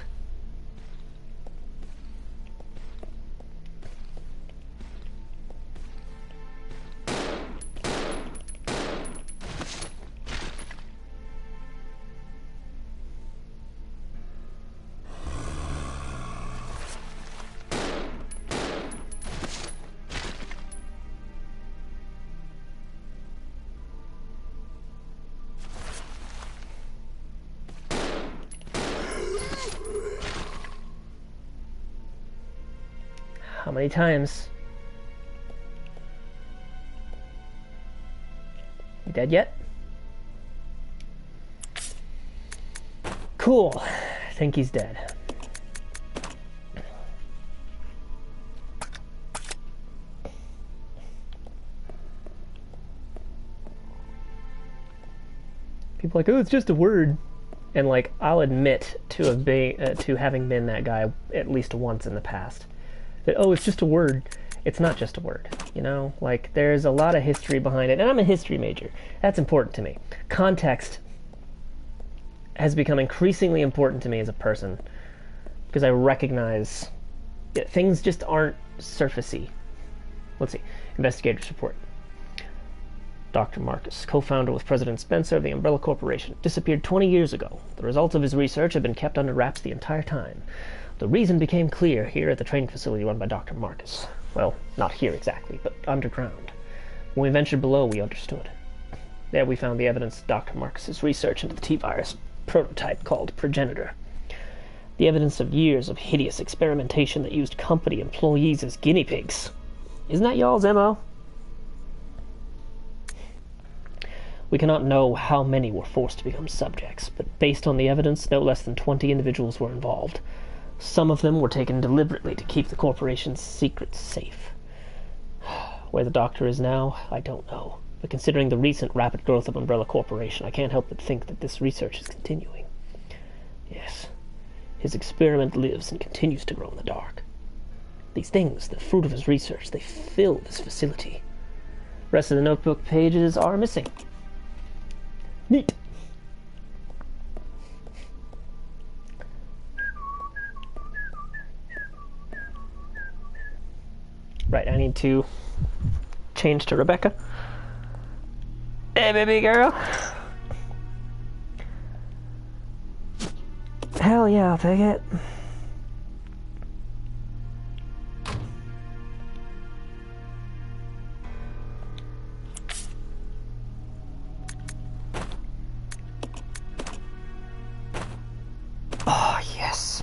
How many times? You dead yet? Cool. I think he's dead. People are like, oh, it's just a word. And like, I'll admit to having been that guy at least once in the past. That, oh, it's just a word. It's not just a word, you know? Like, there's a lot of history behind it, and I'm a history major. That's important to me. Context has become increasingly important to me as a person, because I recognize that things just aren't surfacey. Let's see. Investigators report. Dr. Marcus, co-founder with President Spencer of the Umbrella Corporation, disappeared 20 years ago. The results of his research have been kept under wraps the entire time. The reason became clear here at the training facility run by Dr. Marcus. Well, not here exactly, but underground. When we ventured below, we understood. There we found the evidence of Dr. Marcus's research into the T-virus prototype called Progenitor. The evidence of years of hideous experimentation that used company employees as guinea pigs. Isn't that y'all's MO? We cannot know how many were forced to become subjects, but based on the evidence, no less than 20 individuals were involved. Some of them were taken deliberately to keep the corporation's secrets safe. Where the doctor is now, I don't know. But considering the recent rapid growth of Umbrella Corporation, I can't help but think that this research is continuing. Yes, his experiment lives and continues to grow in the dark. These things, the fruit of his research, they fill this facility. The rest of the notebook pages are missing. Neat. Right, I need to change to Rebecca. Hey, baby girl. Hell yeah, I'll take it. Oh, yes.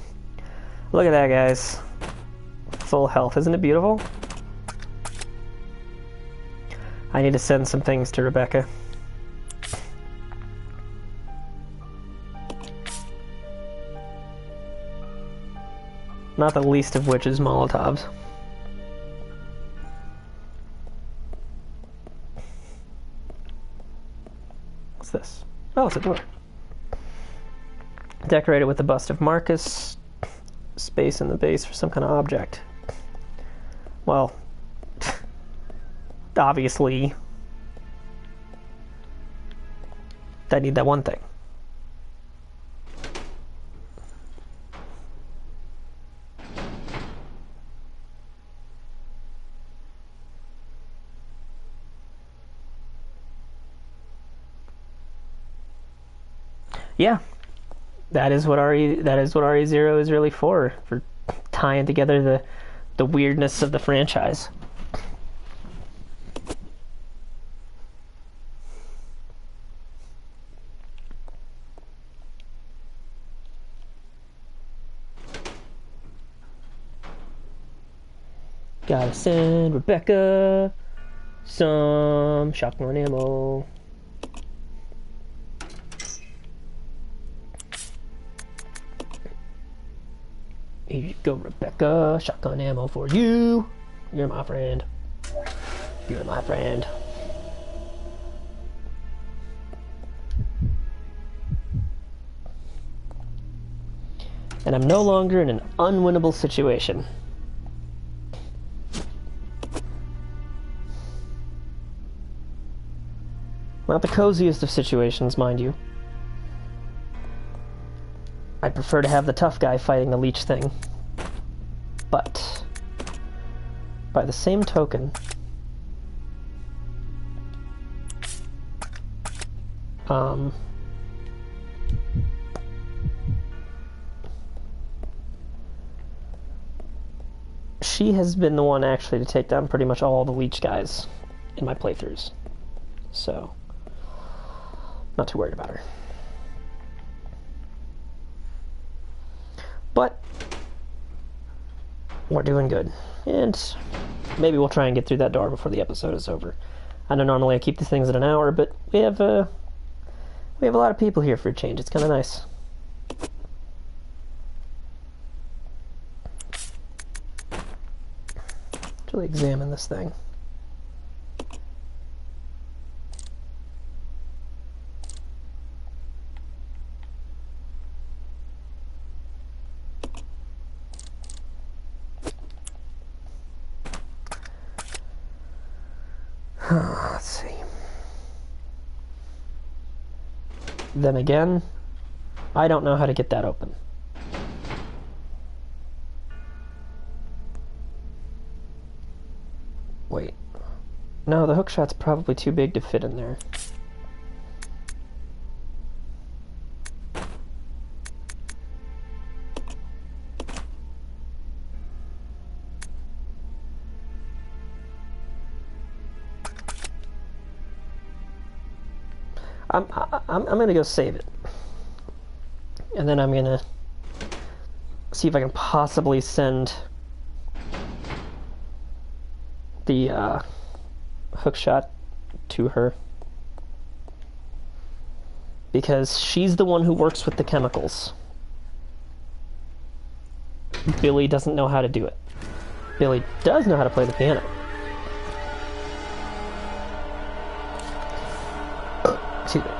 Look at that, guys. Full health. Isn't it beautiful? I need to send some things to Rebecca. Not the least of which is Molotovs. What's this? Oh, it's a door. Decorated with the bust of Marcus. Space in the base for some kind of object. Well, obviously, I need that one thing. Yeah, that is what RE0 is really for tying together the weirdness of the franchise. Gotta send Rebecca some shotgun ammo. Here you go, Rebecca. Shotgun ammo for you. You're my friend. You're my friend. And I'm no longer in an unwinnable situation. Not the coziest of situations, mind you. I'd prefer to have the tough guy fighting the leech thing. But, by the same token, she has been the one actually to take down pretty much all the leech guys in my playthroughs. So, not too worried about her. But we're doing good. And maybe we'll try and get through that door before the episode is over. I know normally I keep these things at an hour, but we have a lot of people here for a change. It's kind of nice. Let's really examine this thing. Let's see. Then again, I don't know how to get that open. Wait. No, the hookshot's probably too big to fit in there. I'm gonna go save it, and then I'm gonna see if I can possibly send the hookshot to her, because she's the one who works with the chemicals. Billy doesn't know how to do it. Billy does know how to play the piano. Excuse me.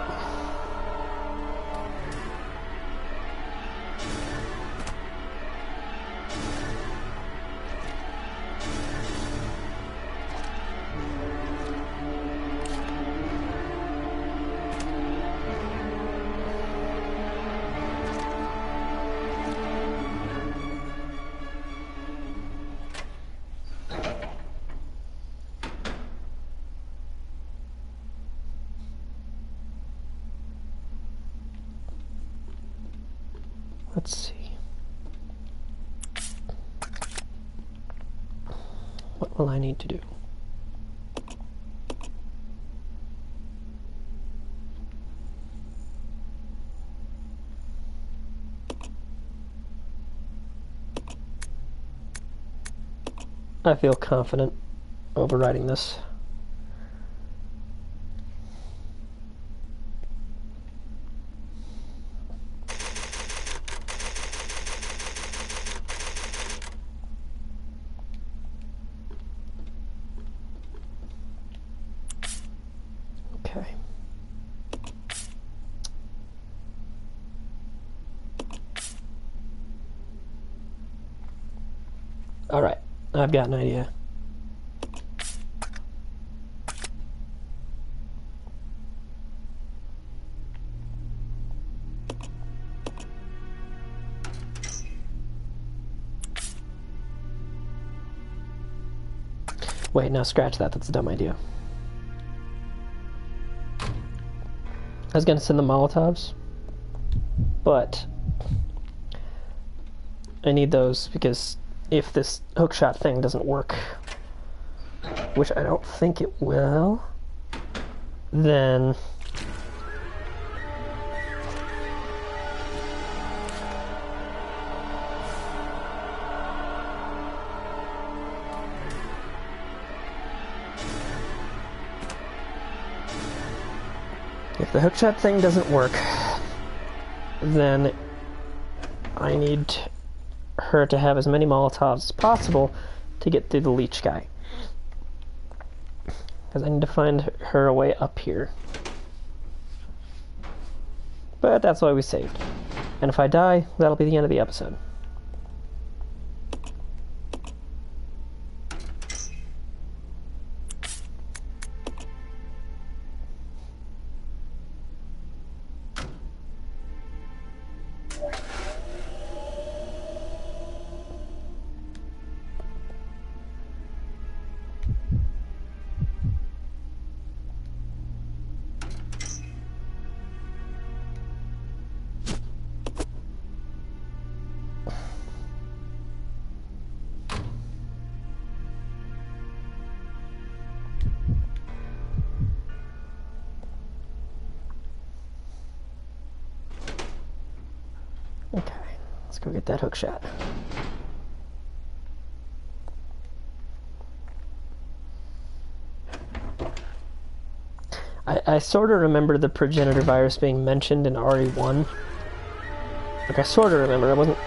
Let's see. What will I need to do? I feel confident overriding this. Okay. All right, I've got an idea. Wait, no, scratch that. That's a dumb idea. I was gonna send the Molotovs, but I need those because if this hookshot thing doesn't work, which I don't think it will, then if the hookshot thing doesn't work, then I need her to have as many Molotovs as possible to get through the leech guy. Because I need to find her a way up here. But that's why we saved. And if I die, that'll be the end of the episode. Okay, let's go get that hook shot. I sort of remember the progenitor virus being mentioned in RE1. Like, I sort of remember. I wasn't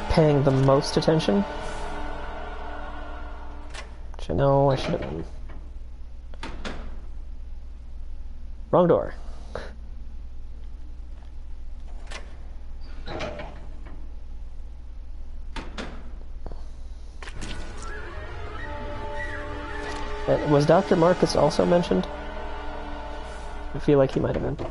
paying the most attention. Which I know I should have been. Wrong door. Was Dr. Marcus also mentioned? I feel like he might have been.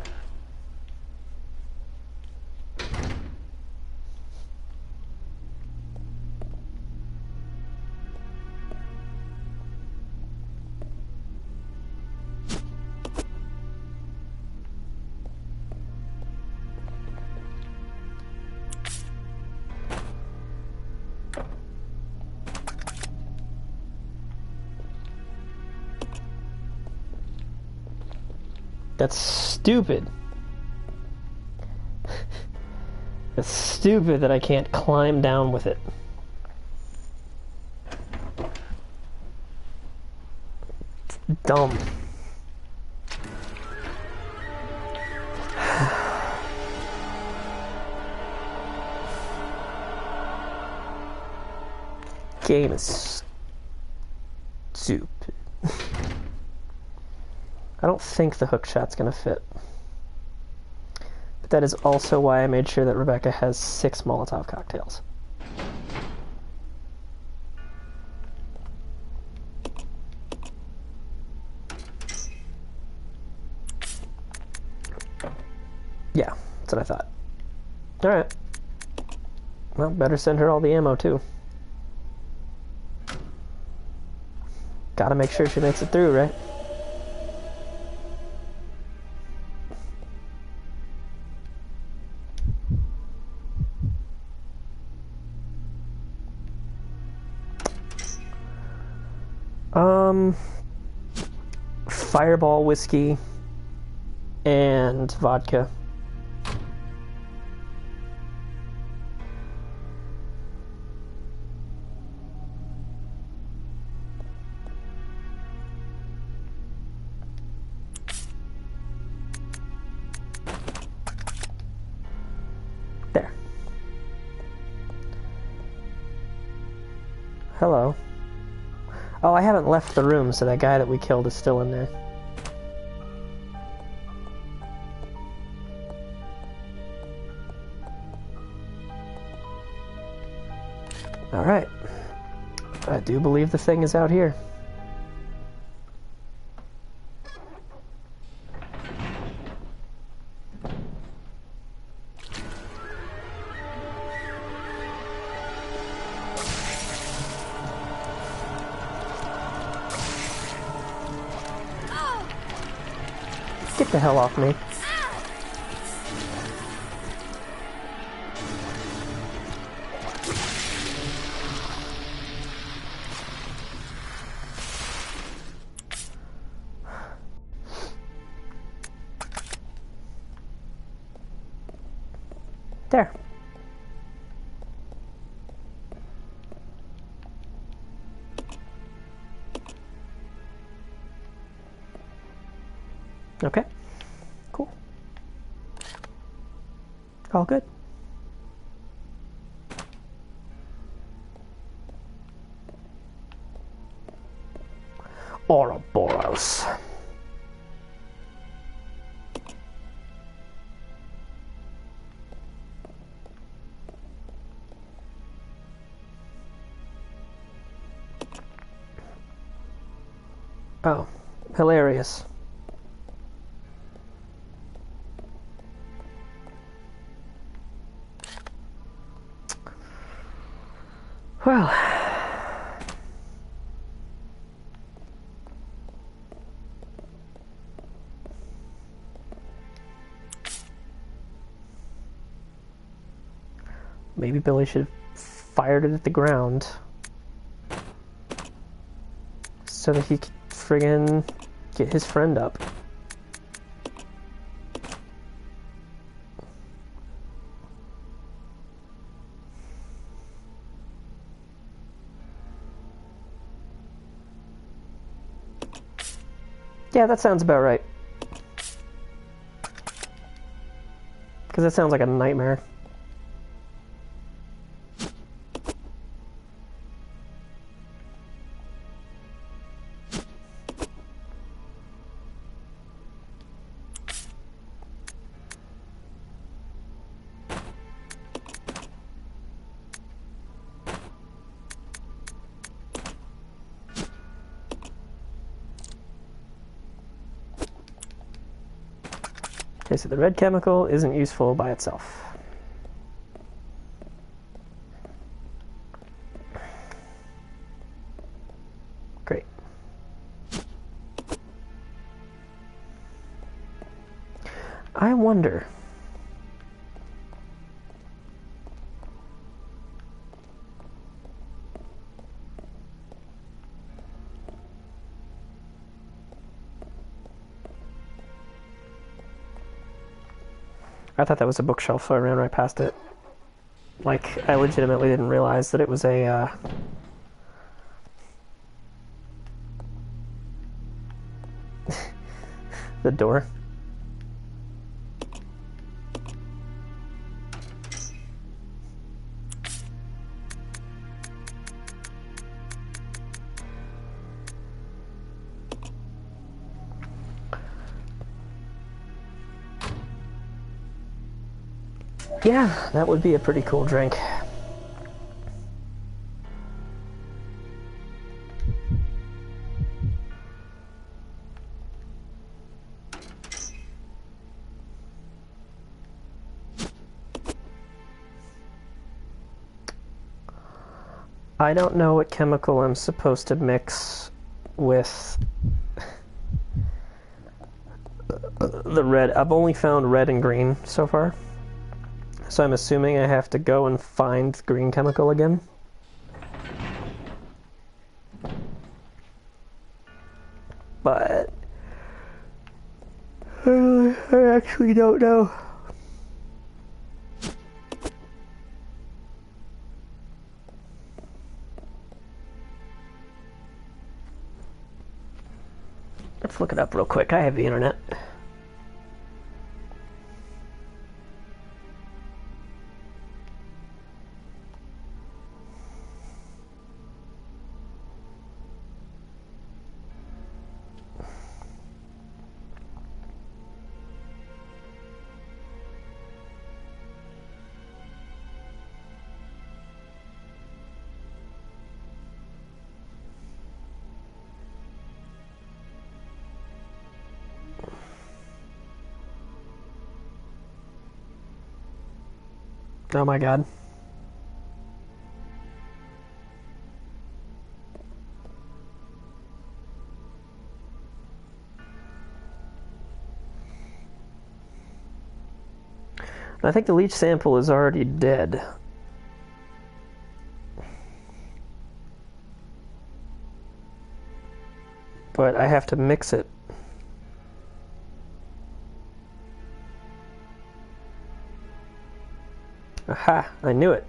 That's stupid. It's stupid that I can't climb down with it. It's dumb. Game is stupid. I don't think the hook shot's gonna fit. But that is also why I made sure that Rebecca has 6 Molotov cocktails. Yeah, that's what I thought. Alright. Well, better send her all the ammo, too. Gotta make sure she makes it through, right? Fireball whiskey and vodka. There. Hello. Oh, I haven't left the room, so that guy that we killed is still in there. Alright. I do believe the thing is out here. Get the hell off me. There. Okay. Cool. All good. Ouroboros. Oh, hilarious. Well, maybe Billy should have fired it at the ground so that he could friggin' get his friend up. Yeah, that sounds about right. Because that sounds like a nightmare. Okay, so the red chemical isn't useful by itself. Great. I wonder... I thought that was a bookshelf, so I ran right past it. Like, I legitimately didn't realize that it was a, the door. Yeah, that would be a pretty cool drink. I don't know what chemical I'm supposed to mix with the red. I've only found red and green so far. So I'm assuming I have to go and find green chemical again. But I actually don't know. Let's look it up real quick. I have the internet. Oh my god. I think the leech sample is already dead. But I have to mix it. Aha, I knew it.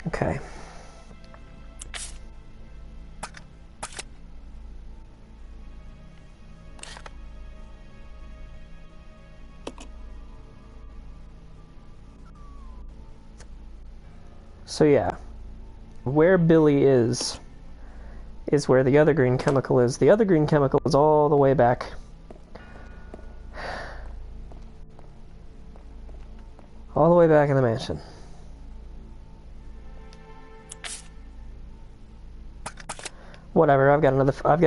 Okay. So yeah, where Billy is where the other green chemical is. The other green chemical is all the way back. All the way back in the mansion. Whatever, I've got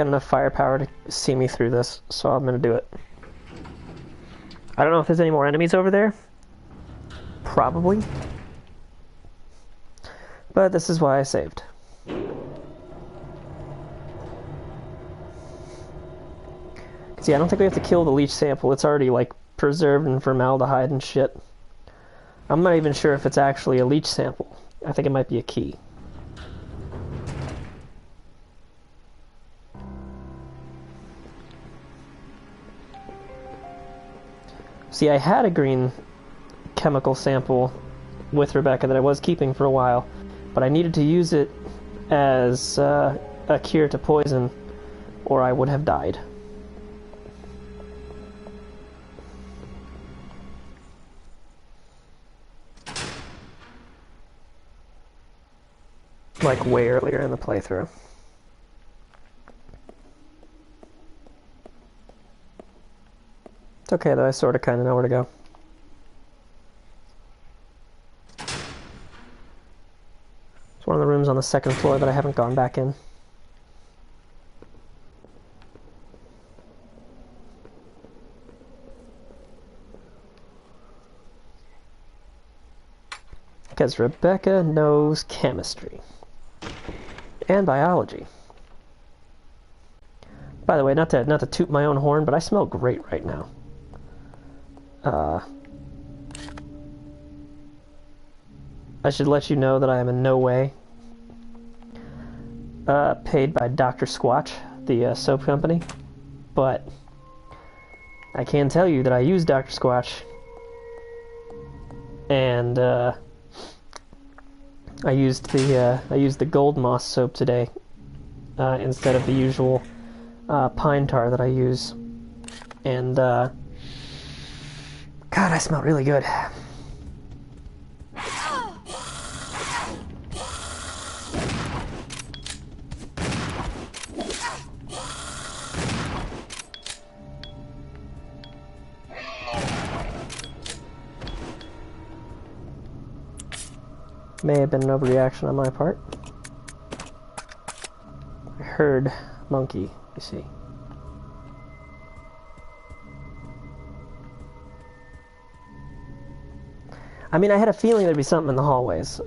enough firepower to see me through this, so I'm gonna do it. I don't know if there's any more enemies over there. Probably. But this is why I saved. See, I don't think we have to kill the leech sample. It's already, like, preserved in formaldehyde and shit. I'm not even sure if it's actually a leech sample. I think it might be a key. See, I had a green chemical sample with Rebecca that I was keeping for a while, but I needed to use it as a cure to poison, or I would have died. Like way earlier in the playthrough. It's okay though, I sort of kind of know where to go. It's one of the rooms on the second floor that I haven't gone back in. Because Rebecca knows chemistry. And biology. By the way, not to toot my own horn, but I smell great right now. I should let you know that I am in no way paid by Dr. Squatch, the soap company, but I can tell you that I use Dr. Squatch, and I used the Gold Moss soap today instead of the usual pine tar that I use, and God, I smell really good. May have been an overreaction on my part. I heard monkey, you see. I mean, I had a feeling there'd be something in the hallways.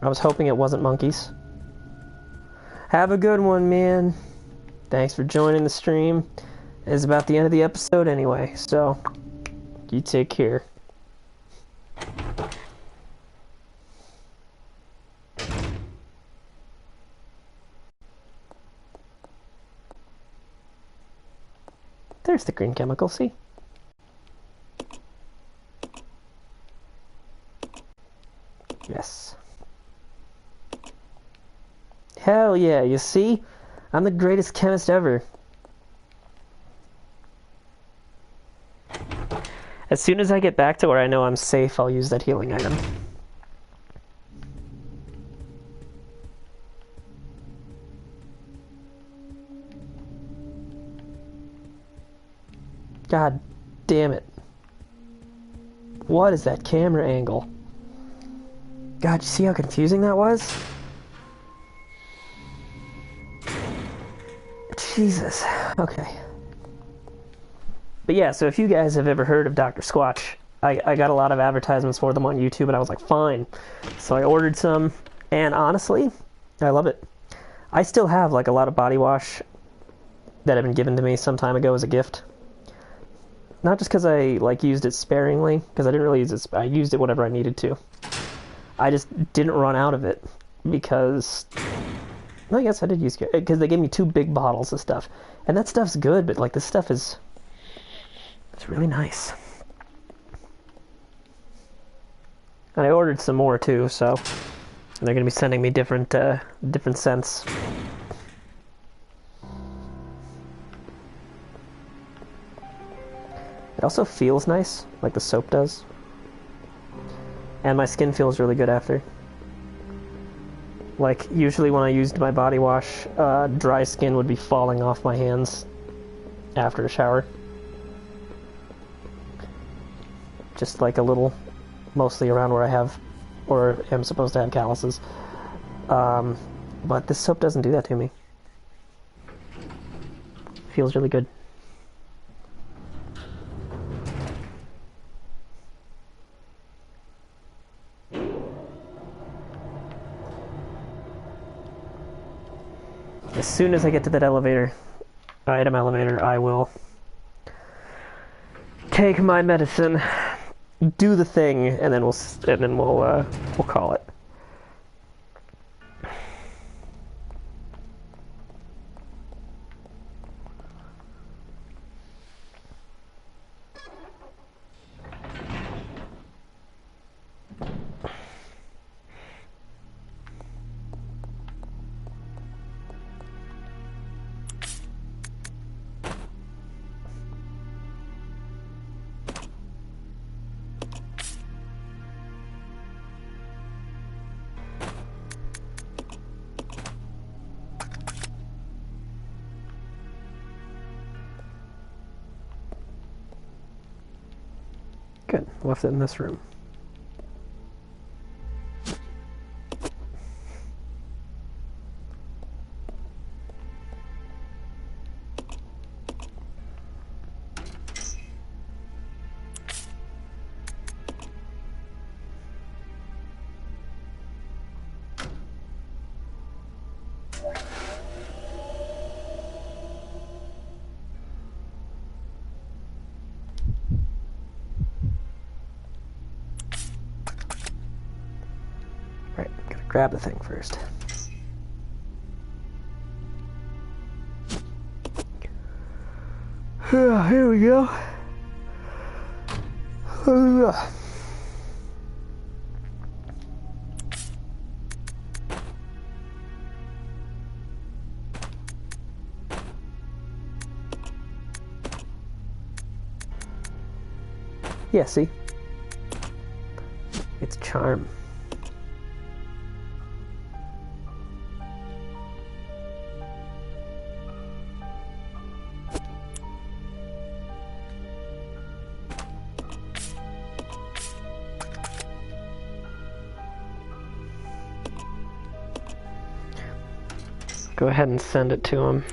I was hoping it wasn't monkeys. Have a good one, man. Thanks for joining the stream. It's about the end of the episode anyway, so you take care. There's the green chemical, see? Yes. Hell yeah, you see? I'm the greatest chemist ever. As soon as I get back to where I know I'm safe, I'll use that healing item. God damn it. What is that camera angle? God, you see how confusing that was? Jesus. Okay. But yeah, so if you guys have ever heard of Dr. Squatch, I got a lot of advertisements for them on YouTube, and I was like, fine. So I ordered some, and honestly, I love it. I still have like a lot of body wash that had been given to me some time ago as a gift. Not just because I like used it sparingly, because I didn't really use it. I used it whenever I needed to. I just didn't run out of it because. No, yes, I did use it because they gave me 2 big bottles of stuff, and that stuff's good. But like this stuff it's really nice. And I ordered some more too, so they're gonna be sending me different scents. It also feels nice, like the soap does. And my skin feels really good after. Like, usually when I used my body wash, dry skin would be falling off my hands after a shower. Just like a little, mostly around where I have, or am supposed to have calluses. But this soap doesn't do that to me. Feels really good. As soon as I get to that item elevator, I will take my medicine, do the thing, and then we'll call it. Good. Left it in this room. Right, gotta grab the thing first. Here we go. Yeah, see? It's charm. Go ahead and send it to him.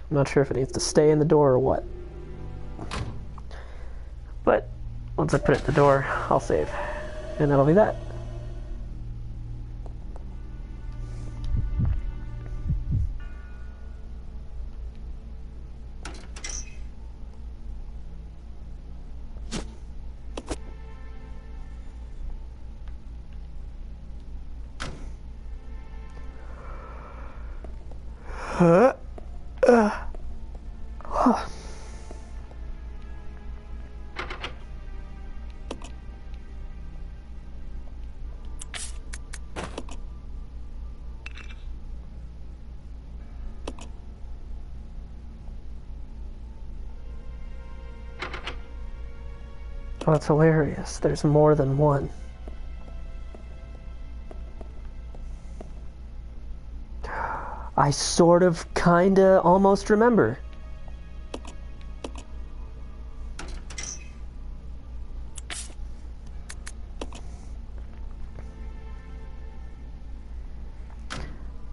I'm not sure if it needs to stay in the door or what. But once I put it in the door, I'll save. And that'll be that. Oh, that's hilarious. There's more than one. I sort of, kinda, almost remember.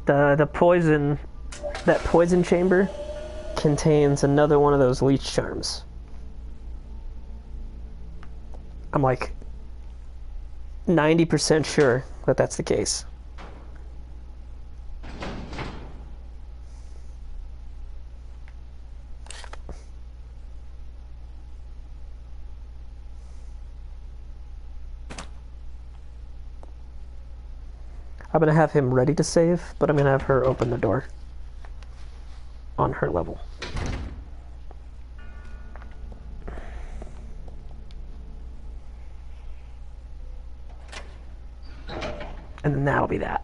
The poison, that poison chamber contains another one of those leech charms. I'm like 90% sure that that's the case. I'm gonna have him ready to save, but I'm gonna have her open the door on her level. And then that'll be that.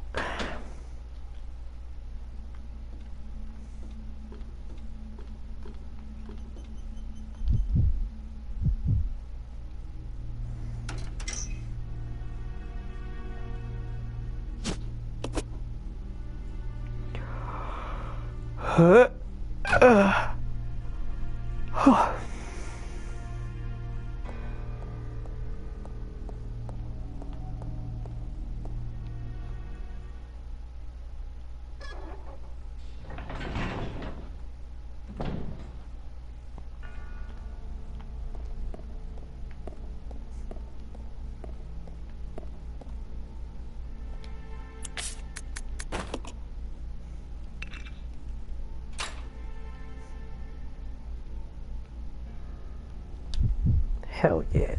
Hell yeah.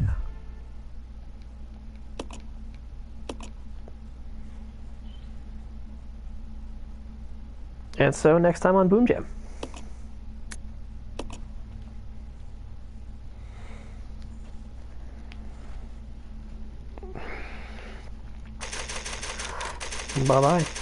And so next time on Boom Jam. Bye-bye.